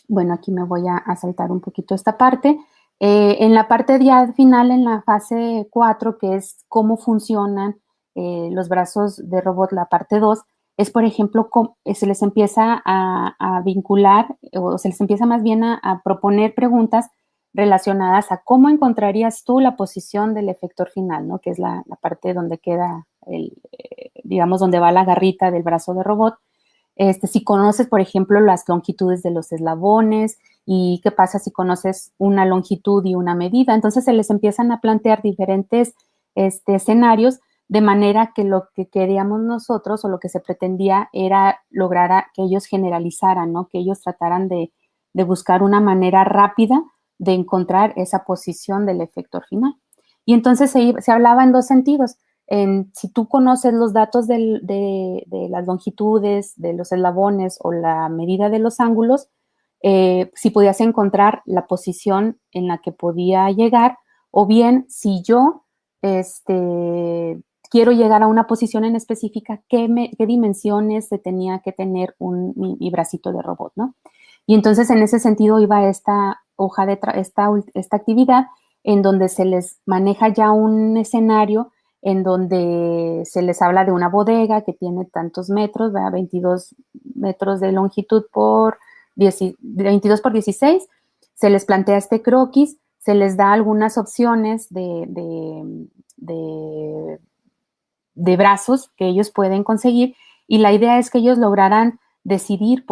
Bueno, aquí me voy a saltar un poquito esta parte. En la parte ya final, en la fase 4, que es cómo funcionan los brazos de robot, la parte 2, es, por ejemplo, se les empieza a vincular, o se les empieza más bien a proponer preguntas relacionadas a cómo encontrarías tú la posición del efector final, ¿no? Que es la parte donde queda, digamos, donde va la garrita del brazo de robot. Si conoces, por ejemplo, las longitudes de los eslabones y qué pasa si conoces una longitud y una medida. Entonces se les empiezan a plantear diferentes escenarios de manera que lo que queríamos nosotros o lo que se pretendía era lograr que ellos generalizaran, ¿no? Que ellos trataran de buscar una manera rápida de encontrar esa posición del efector final. Y entonces se hablaba en dos sentidos. Si tú conoces los datos de las longitudes, de los eslabones o la medida de los ángulos, si podías encontrar la posición en la que podía llegar, o bien si yo quiero llegar a una posición en específica, ¿qué dimensiones se tenía que tener mi bracito de robot, ¿no? Y entonces en ese sentido iba esta hoja de esta actividad en donde se les maneja ya un escenario en donde se les habla de una bodega que tiene tantos metros, ¿verdad? 22 metros de longitud por 22 por 16, se les plantea este croquis, se les da algunas opciones de brazos que ellos pueden conseguir y la idea es que ellos lograran decidir,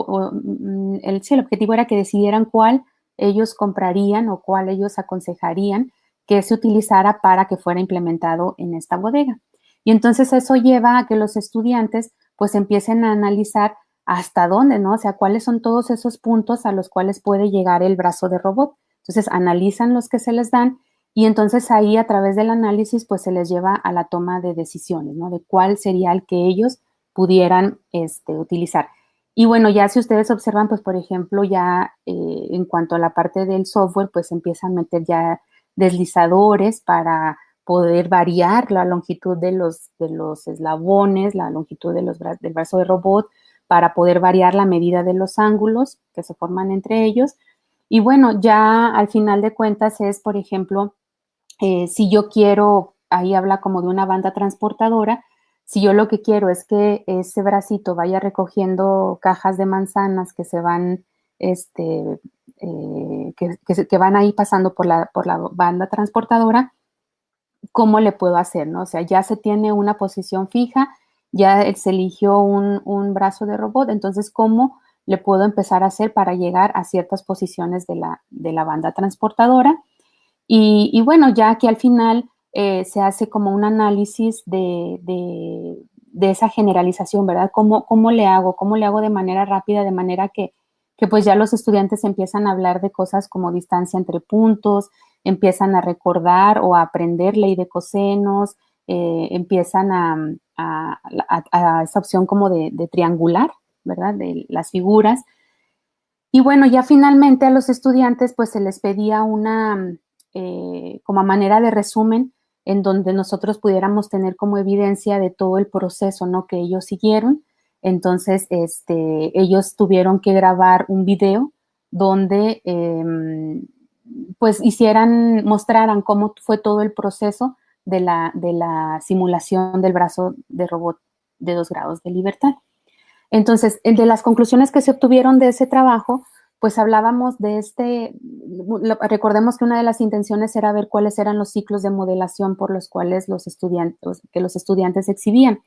el objetivo era que decidieran cuál ellos comprarían o cuál ellos aconsejarían que se utilizara para que fuera implementado en esta bodega. Y entonces eso lleva a que los estudiantes pues empiecen a analizar hasta dónde, ¿no? O sea, cuáles son todos esos puntos a los cuales puede llegar el brazo de robot. Entonces analizan los que se les dan y entonces ahí a través del análisis pues se les lleva a la toma de decisiones, ¿no? De cuál sería el que ellos pudieran utilizar. Y bueno, ya si ustedes observan, pues por ejemplo, ya en cuanto a la parte del software, pues empiezan a meter ya deslizadores para poder variar la longitud de los eslabones, la longitud del brazo de robot, para poder variar la medida de los ángulos que se forman entre ellos. Y bueno, ya al final de cuentas es, por ejemplo, si yo quiero, ahí habla como de una banda transportadora, si yo lo que quiero es que ese bracito vaya recogiendo cajas de manzanas que se van, que van ahí pasando por la banda transportadora, ¿cómo le puedo hacer, no? O sea, ya se tiene una posición fija, ya se eligió un brazo de robot, entonces, ¿cómo le puedo empezar a hacer para llegar a ciertas posiciones de la banda transportadora? Y bueno, ya aquí al final se hace como un análisis de esa generalización, ¿verdad? ¿Cómo le hago? ¿Cómo le hago de manera rápida, de manera que pues ya los estudiantes empiezan a hablar de cosas como distancia entre puntos, empiezan a recordar o a aprender ley de cosenos, empiezan a esa opción como de triangular, ¿verdad? De las figuras. Y bueno, ya finalmente a los estudiantes pues se les pedía una, como a manera de resumen, en donde nosotros pudiéramos tener como evidencia de todo el proceso, ¿no? Que ellos siguieron. Entonces, ellos tuvieron que grabar un video donde, pues, mostraran cómo fue todo el proceso de la simulación del brazo de robot de 2 grados de libertad. Entonces, de las conclusiones que se obtuvieron de ese trabajo, pues hablábamos de recordemos que una de las intenciones era ver cuáles eran los ciclos de modelación por los cuales los estudiantes exhibían.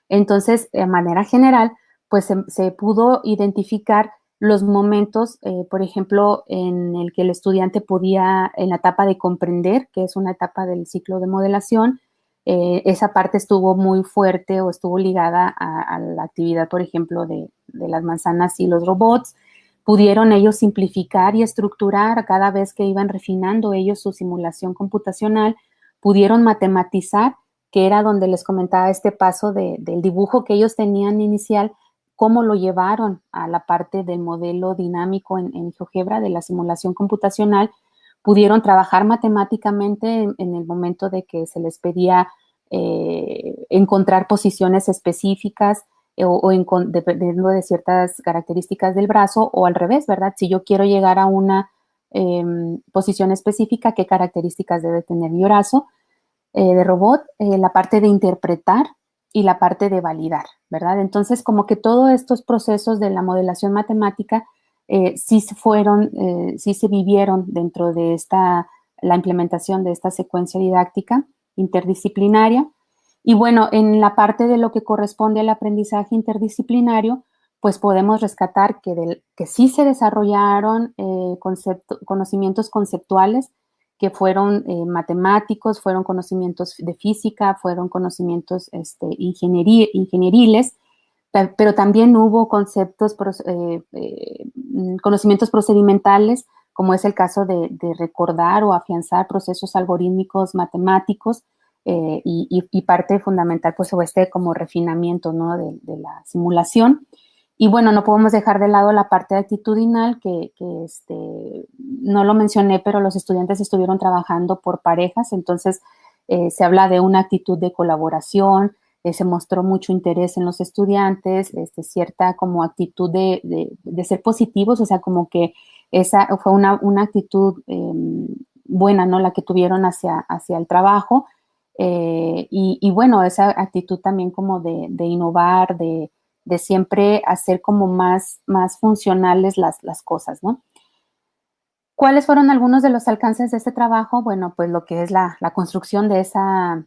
Entonces, de manera general, pues se pudo identificar los momentos, por ejemplo, en el que el estudiante podía, en la etapa de comprender, que es una etapa del ciclo de modelación, esa parte estuvo muy fuerte o estuvo ligada a la actividad, por ejemplo, de las manzanas y los robots. Pudieron ellos simplificar y estructurar cada vez que iban refinando ellos su simulación computacional, pudieron matematizar, que era donde les comentaba este paso del dibujo que ellos tenían inicial, cómo lo llevaron a la parte del modelo dinámico en GeoGebra de la simulación computacional. Pudieron trabajar matemáticamente en el momento de que se les pedía encontrar posiciones específicas dependiendo de ciertas características del brazo, o al revés, ¿verdad? Si yo quiero llegar a una posición específica, ¿qué características debe tener mi brazo de robot? La parte de interpretar y la parte de validar, ¿verdad? Entonces, como que todos estos procesos de la modelación matemática sí se vivieron dentro de la implementación de esta secuencia didáctica interdisciplinaria. Y bueno, en la parte de lo que corresponde al aprendizaje interdisciplinario, pues podemos rescatar que sí se desarrollaron conocimientos conceptuales que fueron matemáticos, fueron conocimientos de física, fueron conocimientos ingenieriles, pero también hubo conocimientos procedimentales, como es el caso de recordar o afianzar procesos algorítmicos matemáticos, y parte fundamental, pues, fue como refinamiento, ¿no? de la simulación. Y bueno, no podemos dejar de lado la parte actitudinal, que no lo mencioné, pero los estudiantes estuvieron trabajando por parejas, entonces se habla de una actitud de colaboración, se mostró mucho interés en los estudiantes, cierta como actitud de ser positivos, o sea, como que esa fue una actitud buena, ¿no? La que tuvieron hacia el trabajo. Y bueno, esa actitud también como de innovar, de siempre hacer como más funcionales las cosas, ¿no? ¿Cuáles fueron algunos de los alcances de este trabajo? Bueno, pues lo que es la construcción de esa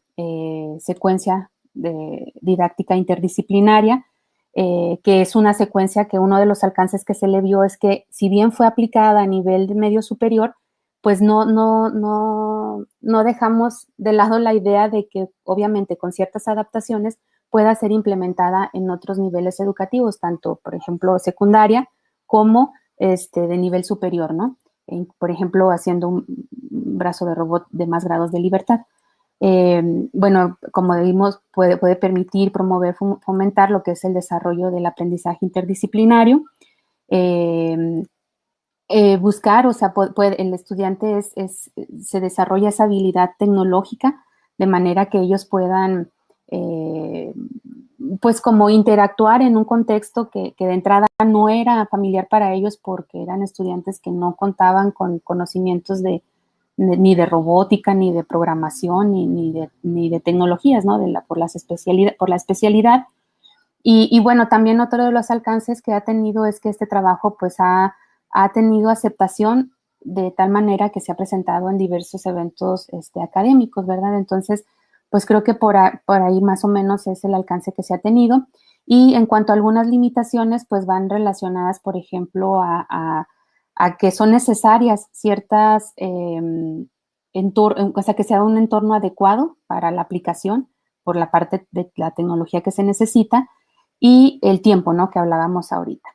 secuencia didáctica interdisciplinaria, que es una secuencia que uno de los alcances que se le vio es que, si bien fue aplicada a nivel de medio superior, pues no dejamos de lado la idea de que obviamente con ciertas adaptaciones pueda ser implementada en otros niveles educativos, tanto, por ejemplo, secundaria como de nivel superior, ¿no? Por ejemplo, haciendo un brazo de robot de más grados de libertad. Bueno, como vimos, puede permitir, promover, fomentar lo que es el desarrollo del aprendizaje interdisciplinario. Buscar, o sea, el estudiante se desarrolla esa habilidad tecnológica de manera que ellos puedan, pues, como interactuar en un contexto que de entrada no era familiar para ellos, porque eran estudiantes que no contaban con conocimientos ni de robótica, ni de programación, ni de tecnologías, ¿no? Por la especialidad. Y bueno, también otro de los alcances que ha tenido es que este trabajo pues ha tenido aceptación de tal manera que se ha presentado en diversos eventos académicos, ¿verdad? Entonces, pues creo que por ahí más o menos es el alcance que se ha tenido. Y en cuanto a algunas limitaciones, pues van relacionadas, por ejemplo, a que son necesarias ciertas, o sea, que sea un entorno adecuado para la aplicación por la parte de la tecnología que se necesita, y el tiempo, ¿no? Que hablábamos ahorita.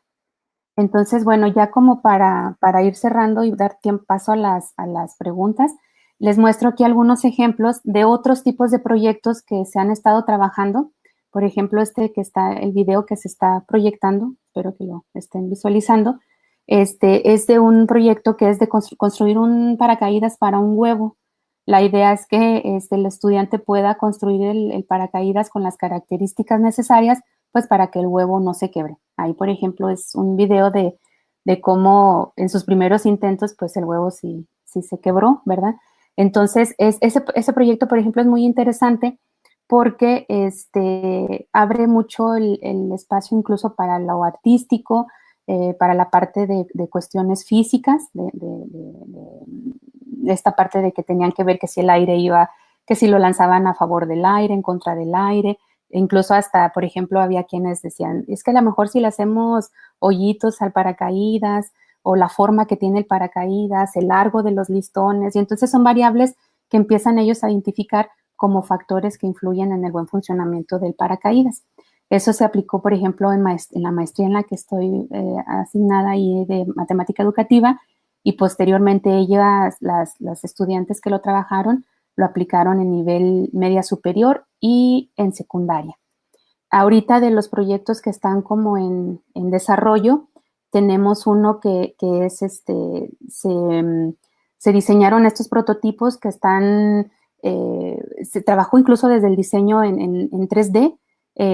Entonces, bueno, ya como para ir cerrando y dar paso a las preguntas, Les muestro aquí algunos ejemplos de otros tipos de proyectos que se han estado trabajando. Por ejemplo, el video que se está proyectando, espero que lo estén visualizando, es de un proyecto que es de construir un paracaídas para un huevo. La idea es que el estudiante pueda construir el paracaídas con las características necesarias, pues para que el huevo no se quebre. Ahí, por ejemplo, es un video de cómo en sus primeros intentos, pues el huevo sí se quebró, ¿verdad? Entonces, ese proyecto, por ejemplo, es muy interesante porque abre mucho el espacio incluso para lo artístico, para la parte de cuestiones físicas, de esta parte de que tenían que ver que si el aire iba, que si lo lanzaban a favor del aire, en contra del aire, e incluso hasta, por ejemplo, había quienes decían, es que a lo mejor si le hacemos hoyitos al paracaídas, o la forma que tiene el paracaídas, el largo de los listones, y entonces son variables que empiezan ellos a identificar como factores que influyen en el buen funcionamiento del paracaídas. Eso se aplicó, por ejemplo, en la maestría en la que estoy asignada ahí de matemática educativa, y posteriormente ellas, las estudiantes que lo trabajaron, lo aplicaron en nivel media superior y en secundaria. Ahorita de los proyectos que están como en desarrollo, tenemos uno que es se diseñaron estos prototipos que están, se trabajó incluso desde el diseño en 3D,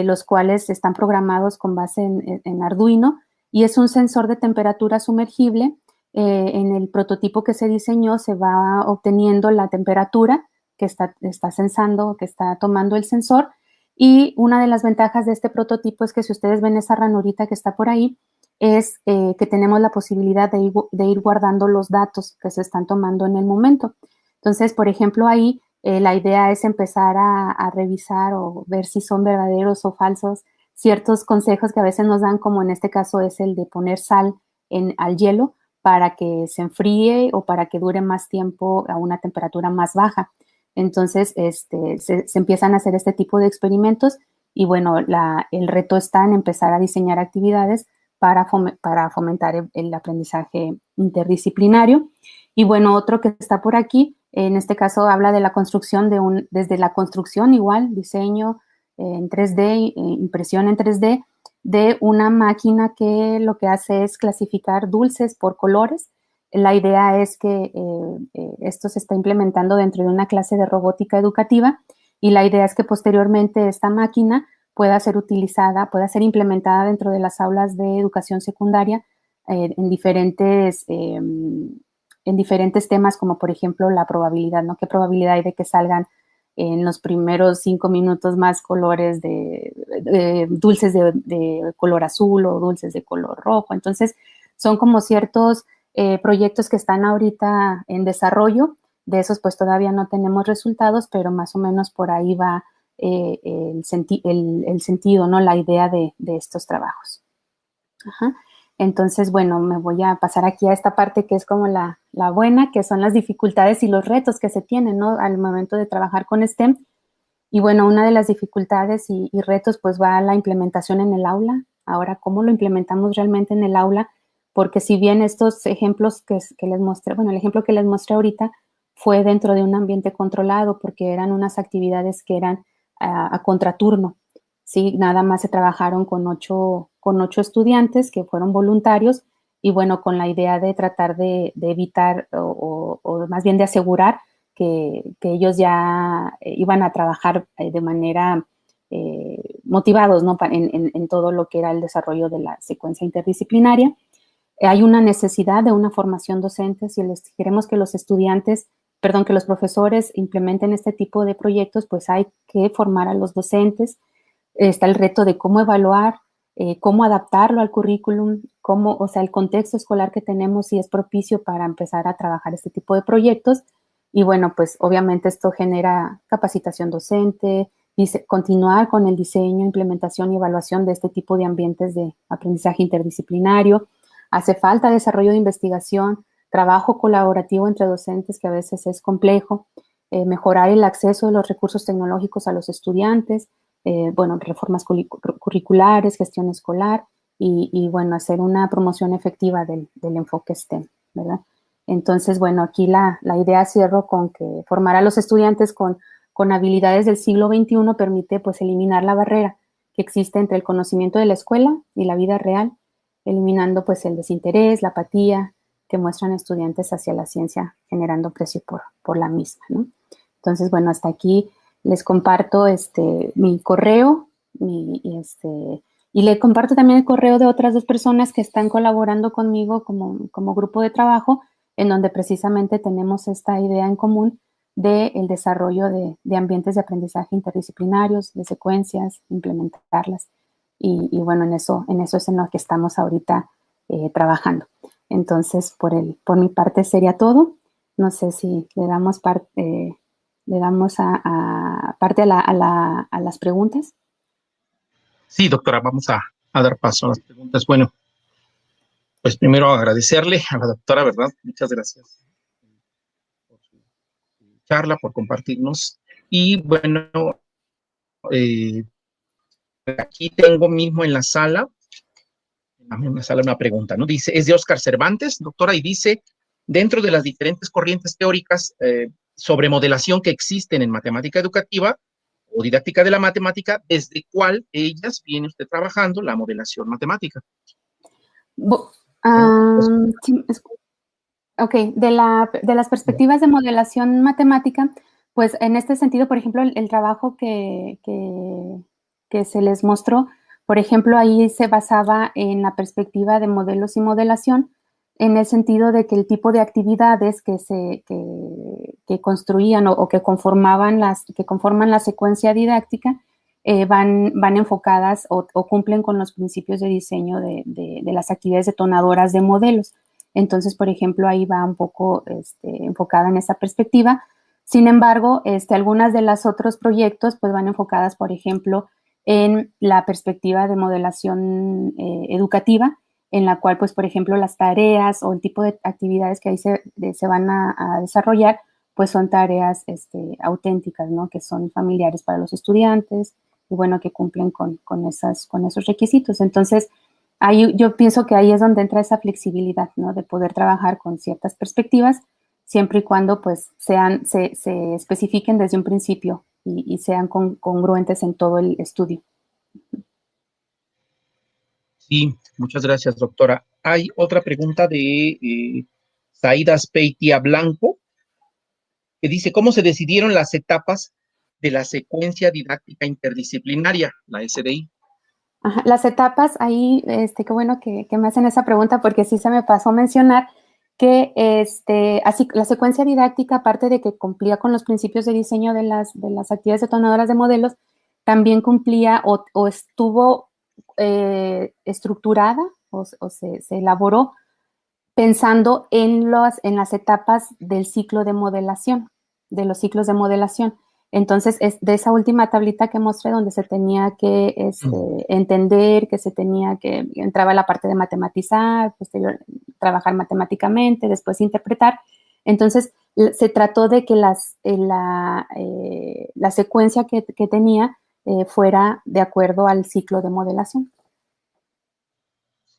los cuales están programados con base en Arduino, y es un sensor de temperatura sumergible. En el prototipo que se diseñó se va obteniendo la temperatura que está sensando, que está tomando el sensor. Y una de las ventajas de este prototipo es que si ustedes ven esa ranurita que está por ahí, es que tenemos la posibilidad de ir guardando los datos que se están tomando en el momento. Entonces, por ejemplo, ahí la idea es empezar a revisar o ver si son verdaderos o falsos ciertos consejos que a veces nos dan, como en este caso es el de poner sal al hielo para que se enfríe o para que dure más tiempo a una temperatura más baja. Entonces, se empiezan a hacer este tipo de experimentos y bueno, el reto está en empezar a diseñar actividades para fomentar el aprendizaje interdisciplinario. Y bueno, otro que está por aquí, en este caso habla de la construcción desde la construcción igual, diseño en 3D, impresión en 3D, de una máquina que lo que hace es clasificar dulces por colores. La idea es que esto se está implementando dentro de una clase de robótica educativa, y la idea es que posteriormente esta máquina pueda ser utilizada, pueda ser implementada dentro de las aulas de educación secundaria en diferentes temas, como por ejemplo la probabilidad, ¿no? ¿Qué probabilidad hay de que salgan en los primeros 5 minutos más colores de dulces de color azul o dulces de color rojo? Entonces, son como ciertos proyectos que están ahorita en desarrollo. De esos pues todavía no tenemos resultados, pero más o menos por ahí va el sentido, ¿no? La idea de estos trabajos. Ajá. Entonces, bueno, me voy a pasar aquí a esta parte que es como la buena, que son las dificultades y los retos que se tienen, ¿no? Al momento de trabajar con STEM. Y bueno, una de las dificultades y retos pues va a la implementación en el aula. Ahora, ¿cómo lo implementamos realmente en el aula? Porque si bien estos ejemplos que les mostré, bueno, el ejemplo que les mostré ahorita fue dentro de un ambiente controlado, porque eran unas actividades que eran a contraturno. Sí, nada más se trabajaron con ocho estudiantes que fueron voluntarios, y bueno, con la idea de tratar de evitar o más bien de asegurar que ellos ya iban a trabajar de manera motivados, ¿no? En todo lo que era el desarrollo de la secuencia interdisciplinaria. Hay una necesidad de una formación docente. Si queremos que los estudiantes, perdón, que los profesores implementen este tipo de proyectos, pues hay que formar a los docentes. Está el reto de cómo evaluar, cómo adaptarlo al currículum, o sea, el contexto escolar que tenemos, si es propicio para empezar a trabajar este tipo de proyectos. Y bueno, pues obviamente esto genera capacitación docente, continuar con el diseño, implementación y evaluación de este tipo de ambientes de aprendizaje interdisciplinario. Hace falta desarrollo de investigación, trabajo colaborativo entre docentes, que a veces es complejo, mejorar el acceso de los recursos tecnológicos a los estudiantes, bueno, reformas curriculares, gestión escolar y bueno, hacer una promoción efectiva del enfoque STEM, ¿verdad? Entonces, bueno, aquí la idea cierro con que formar a los estudiantes con habilidades del siglo XXI permite pues eliminar la barrera que existe entre el conocimiento de la escuela y la vida real, eliminando pues el desinterés, la apatía que muestran estudiantes hacia la ciencia, generando precio por la misma, ¿no? Entonces, bueno, hasta aquí les comparto mi correo y le comparto también el correo de otras 2 personas que están colaborando conmigo como grupo de trabajo, en donde precisamente tenemos esta idea en común del desarrollo de ambientes de aprendizaje interdisciplinarios, de secuencias, implementarlas. Y bueno, en eso es en lo que estamos ahorita trabajando. Entonces, por mi parte sería todo. No sé si le damos parte a las preguntas. Sí, doctora, vamos a dar paso a las preguntas. Bueno, pues primero agradecerle a la doctora, ¿verdad? Muchas gracias por su charla, por compartirnos. Y bueno, eh, aquí tengo mismo en la sala una pregunta, ¿no? Dice, es de Óscar Cervantes, doctora, y dice, dentro de las diferentes corrientes teóricas sobre modelación que existen en matemática educativa o didáctica de la matemática, ¿desde cuál de ellas viene usted trabajando la modelación matemática? Sí, ok, de las perspectivas de modelación matemática, pues en este sentido, por ejemplo, el trabajo que se les mostró, por ejemplo, ahí se basaba en la perspectiva de modelos y modelación, en el sentido de que el tipo de actividades que construían o que conforman la secuencia didáctica van enfocadas o cumplen con los principios de diseño de las actividades detonadoras de modelos. Entonces, por ejemplo, ahí va un poco enfocada en esa perspectiva. Sin embargo, algunas de los otros proyectos pues van enfocadas, por ejemplo, en la perspectiva de modelación educativa, en la cual, pues, por ejemplo, las tareas o el tipo de actividades que ahí se van a desarrollar, pues son tareas auténticas, ¿no? Que son familiares para los estudiantes y, bueno, que cumplen con esos requisitos. Entonces, ahí yo pienso que ahí es donde entra esa flexibilidad, ¿no? De poder trabajar con ciertas perspectivas, siempre y cuando pues se especifiquen desde un principio y sean congruentes en todo el estudio. Sí, muchas gracias, doctora. Hay otra pregunta de Saida Speitia Blanco, que dice, ¿cómo se decidieron las etapas de la secuencia didáctica interdisciplinaria, la SDI? Ajá, las etapas, ahí, qué bueno que me hacen esa pregunta porque sí se me pasó mencionar que así, la secuencia didáctica, aparte de que cumplía con los principios de diseño de las actividades detonadoras de modelos, también cumplía o estuvo estructurada o se elaboró pensando en las etapas del ciclo de modelación, de los ciclos de modelación. Entonces, es de esa última tablita que mostré donde se tenía que entender, que se tenía que, entraba la parte de matematizar, posterior, trabajar matemáticamente, después interpretar. Entonces, se trató de que la secuencia que tenía fuera de acuerdo al ciclo de modelación.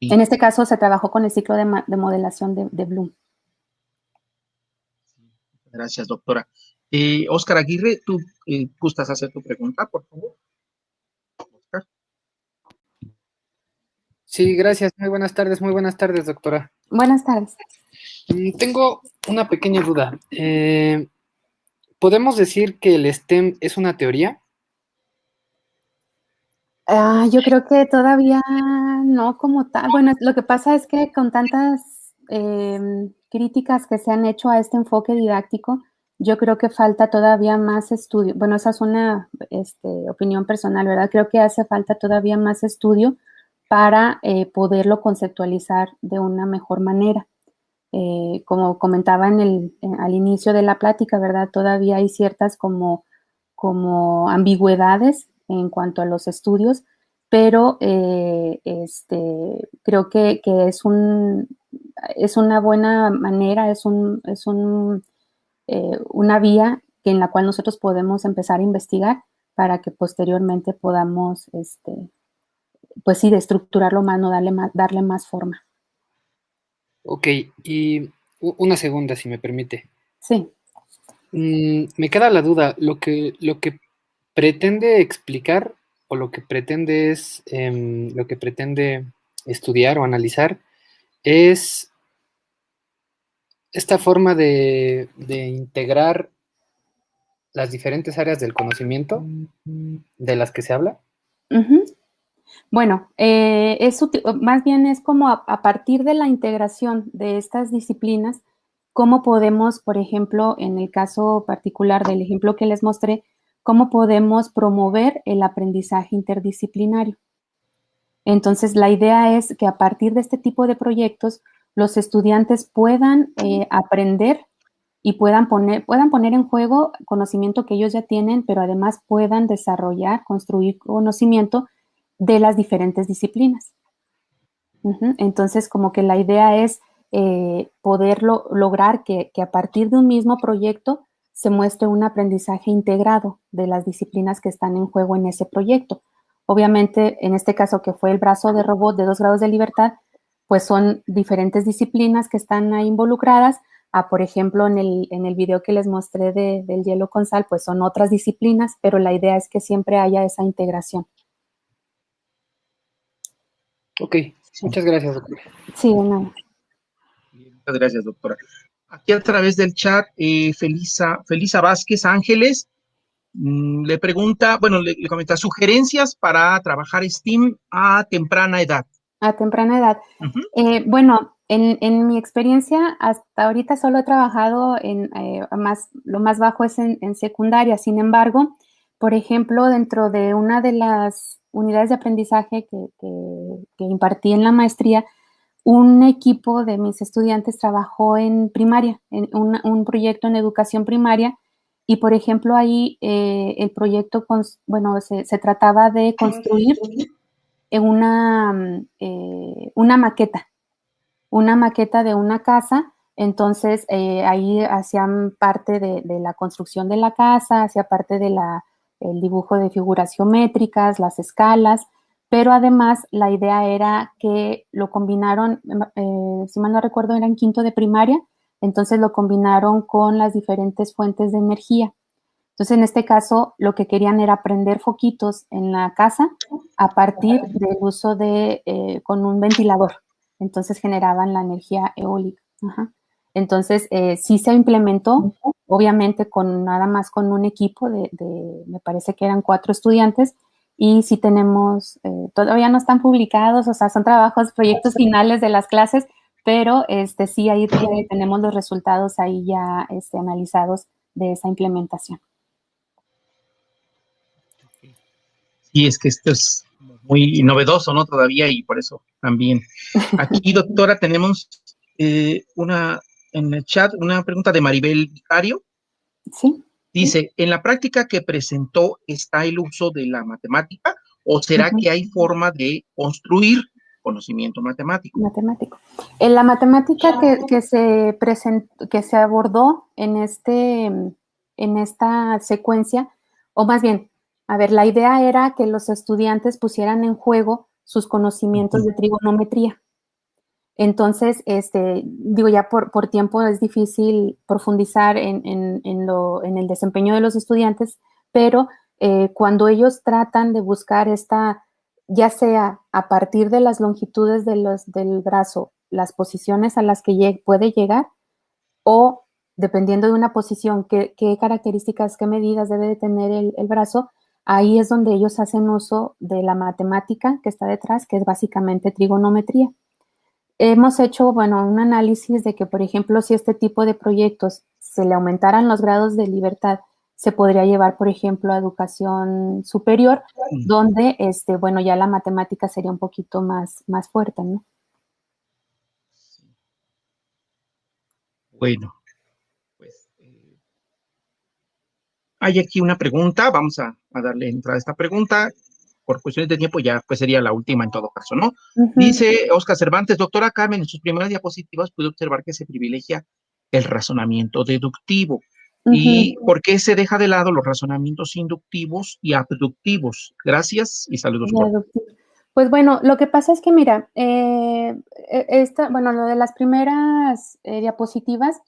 Sí. En este caso, se trabajó con el ciclo de modelación de Bloom. Gracias, doctora. Óscar Aguirre, ¿tú gustas hacer tu pregunta, por favor? Óscar. Sí, gracias. Muy buenas tardes, doctora. Buenas tardes. Tengo una pequeña duda. ¿Podemos decir que el STEM es una teoría? Yo creo que todavía no como tal. Bueno, lo que pasa es que con tantas críticas que se han hecho a este enfoque didáctico, yo creo que falta todavía más estudio. Bueno, esa es una opinión personal, ¿verdad? Creo que hace falta todavía más estudio para poderlo conceptualizar de una mejor manera. Como comentaba al inicio de la plática, ¿verdad? Todavía hay ciertas como ambigüedades en cuanto a los estudios, pero creo que es una buena manera, una vía en la cual nosotros podemos empezar a investigar para que posteriormente podamos, pues sí, de estructurarlo más, no darle más forma. Ok, y una segunda, si me permite. Sí. Me queda la duda, lo que pretende explicar o lo que pretende estudiar o analizar es esta forma de integrar las diferentes áreas del conocimiento de las que se habla. Uh-huh. Bueno, más bien es como a partir de la integración de estas disciplinas, cómo podemos, por ejemplo, en el caso particular del ejemplo que les mostré, cómo podemos promover el aprendizaje interdisciplinario. Entonces, la idea es que a partir de este tipo de proyectos, los estudiantes puedan aprender y puedan poner en juego conocimiento que ellos ya tienen, pero además puedan desarrollar, construir conocimiento de las diferentes disciplinas. Uh-huh. Entonces, como que la idea es poderlo lograr que a partir de un mismo proyecto se muestre un aprendizaje integrado de las disciplinas que están en juego en ese proyecto. Obviamente, en este caso que fue el brazo de robot de 2 grados de libertad, pues son diferentes disciplinas que están ahí involucradas. Por ejemplo, en el video que les mostré del hielo con sal, pues son otras disciplinas, pero la idea es que siempre haya esa integración. Ok, muchas gracias, doctora. Sí, de nada. Muchas gracias, doctora. Aquí a través del chat, Felisa Vázquez Ángeles le pregunta, bueno, le comenta sugerencias para trabajar STEAM a temprana edad. A temprana edad. Uh-huh. Bueno, en mi experiencia, hasta ahorita solo he trabajado lo más bajo es en secundaria. Sin embargo, por ejemplo, dentro de una de las unidades de aprendizaje que impartí en la maestría, un equipo de mis estudiantes trabajó en primaria, en un proyecto en educación primaria, y por ejemplo ahí el proyecto, se trataba de construir una maqueta de una casa. Entonces ahí hacían parte de la construcción de la casa, hacía parte de el dibujo de figuras geométricas, las escalas, pero además la idea era que lo combinaron, si mal no recuerdo, era en quinto de primaria, entonces lo combinaron con las diferentes fuentes de energía. Entonces, en este caso, lo que querían era prender foquitos en la casa a partir del uso con un ventilador. Entonces, generaban la energía eólica. Ajá. Entonces, sí se implementó, obviamente, nada más con un equipo me parece que eran 4 estudiantes, y sí tenemos, todavía no están publicados, o sea, son proyectos finales de las clases, pero sí, ahí tenemos los resultados ahí ya analizados de esa implementación. Y es que esto es muy novedoso, ¿no? Todavía, y por eso también. Aquí, doctora, tenemos en el chat una pregunta de Maribel Vicario. Sí. Dice, ¿en la práctica que presentó está el uso de la matemática o será que hay forma de construir conocimiento matemático? En la matemática que se abordó en esta secuencia, o más bien, a ver, la idea era que los estudiantes pusieran en juego sus conocimientos de trigonometría. Entonces, ya por tiempo es difícil profundizar en el desempeño de los estudiantes, pero cuando ellos tratan de buscar ya sea a partir de las longitudes del brazo, las posiciones a las que puede llegar, o dependiendo de una posición, qué características, qué medidas debe de tener el brazo, ahí es donde ellos hacen uso de la matemática que está detrás, que es básicamente trigonometría. Hemos hecho, un análisis de que, por ejemplo, si este tipo de proyectos se le aumentaran los grados de libertad, se podría llevar, por ejemplo, a educación superior, donde, ya la matemática sería un poquito más fuerte, ¿no? Bueno, pues hay aquí una pregunta, vamos a darle entrada a esta pregunta. Por cuestiones de tiempo ya pues sería la última en todo caso, ¿no? Uh-huh. Dice Oscar Cervantes, doctora Carmen, en sus primeras diapositivas pude observar que se privilegia el razonamiento deductivo. Uh-huh. ¿Y por qué se deja de lado los razonamientos inductivos y abductivos? Gracias y saludos. Pues bueno, lo que pasa es que mira, bueno, lo de las primeras diapositivas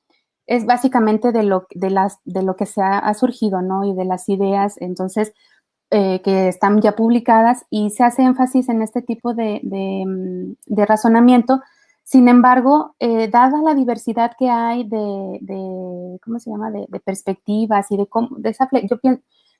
es básicamente de lo que se ha surgido, ¿no? Y de las ideas, entonces, que están ya publicadas y se hace énfasis en este tipo de razonamiento. Sin embargo, dada la diversidad que hay ¿cómo se llama? De perspectivas y de esa,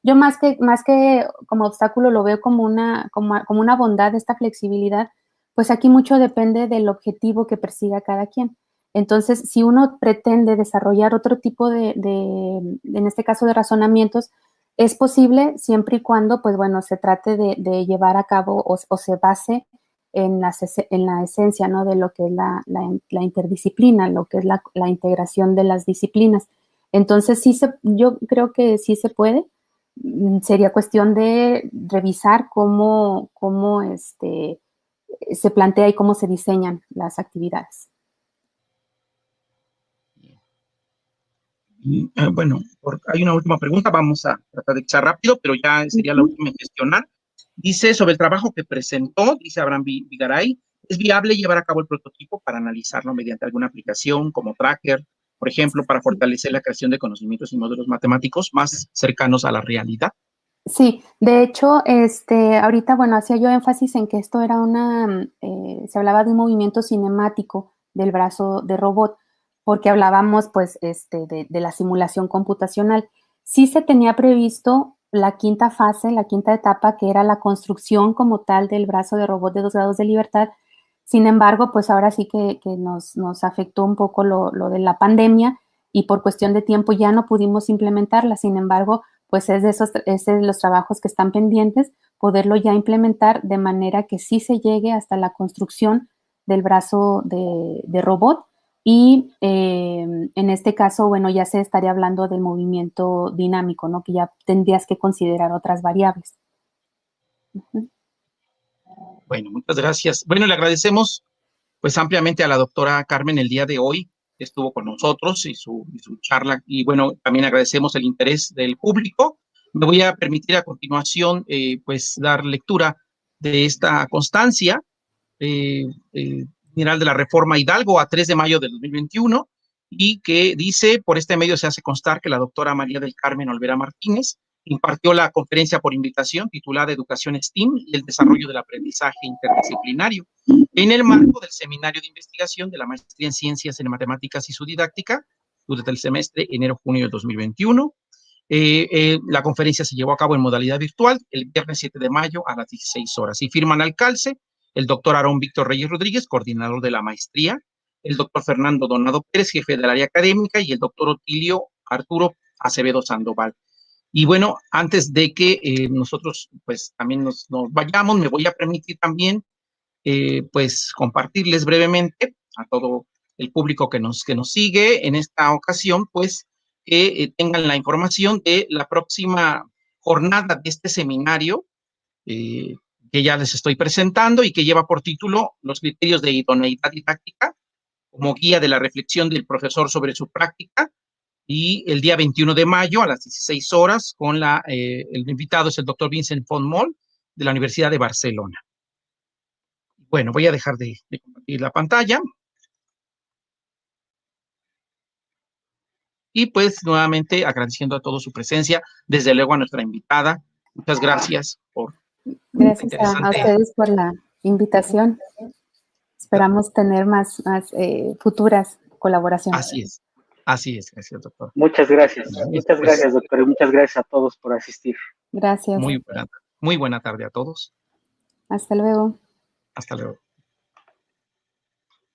yo más que como obstáculo lo veo como una bondad, esta flexibilidad, pues aquí mucho depende del objetivo que persiga cada quien. Entonces, si uno pretende desarrollar otro tipo en este caso, de razonamientos, es posible siempre y cuando, pues bueno, se trate de llevar a cabo o se base en la esencia, ¿no? De lo que es la interdisciplina, lo que es la integración de las disciplinas. Entonces, yo creo que sí se puede. Sería cuestión de revisar cómo se plantea y cómo se diseñan las actividades. Bueno, hay una última pregunta, vamos a tratar de echar rápido, pero ya sería la última en gestionar. Dice sobre el trabajo que presentó, dice Abraham Vigaray, ¿es viable llevar a cabo el prototipo para analizarlo mediante alguna aplicación como Tracker, por ejemplo, para fortalecer la creación de conocimientos y modelos matemáticos más cercanos a la realidad? Sí, de hecho, ahorita, bueno, hacía yo énfasis en que esto era se hablaba de un movimiento cinemático del brazo de robot, porque hablábamos, pues, de la simulación computacional. Sí se tenía previsto la quinta fase, la quinta etapa, que era la construcción como tal del brazo de robot de 2 grados de libertad. Sin embargo, pues ahora sí que nos afectó un poco lo de la pandemia y por cuestión de tiempo ya no pudimos implementarla. Sin embargo, pues es de los trabajos que están pendientes, poderlo ya implementar de manera que sí se llegue hasta la construcción del brazo de robot y en este caso, bueno, ya se estaría hablando del movimiento dinámico, ¿no? Que ya tendrías que considerar otras variables. Bueno, muchas gracias. Bueno, le agradecemos pues ampliamente a la doctora Carmen el día de hoy, que estuvo con nosotros y su charla. Y bueno, también agradecemos el interés del público. Me voy a permitir a continuación, pues, dar lectura de esta constancia general de la Reforma Hidalgo a 3 de mayo del 2021 y que dice, por este medio se hace constar que la doctora María del Carmen Olvera Martínez impartió la conferencia por invitación titulada Educación STEAM y el desarrollo del aprendizaje interdisciplinario en el marco del seminario de investigación de la maestría en Ciencias en Matemáticas y su didáctica durante el semestre enero-junio de 2021. La conferencia se llevó a cabo en modalidad virtual el viernes 7 de mayo a las 16 horas y firman al calce el doctor Aarón Víctor Reyes Rodríguez, coordinador de la maestría, el doctor Fernando Donado Pérez, jefe del área académica, y el doctor Otilio Arturo Acevedo Sandoval. Y bueno, antes de que nosotros pues también nos vayamos, me voy a permitir también pues compartirles brevemente a todo el público que nos sigue en esta ocasión, pues que tengan la información de la próxima jornada de este seminario que ya les estoy presentando y que lleva por título Los criterios de idoneidad didáctica como guía de la reflexión del profesor sobre su práctica, y el día 21 de mayo a las 16 horas con el invitado es el doctor Vincent von Moll de la Universidad de Barcelona. Bueno, voy a dejar de compartir la pantalla. Y pues nuevamente agradeciendo a todos su presencia, desde luego a nuestra invitada. Muchas gracias por Gracias a ustedes por la invitación. Esperamos tener más futuras colaboraciones. Así es, gracias, doctor. Muchas gracias, doctor, y muchas gracias a todos por asistir. Gracias. Muy buena tarde a todos. Hasta luego. Hasta luego.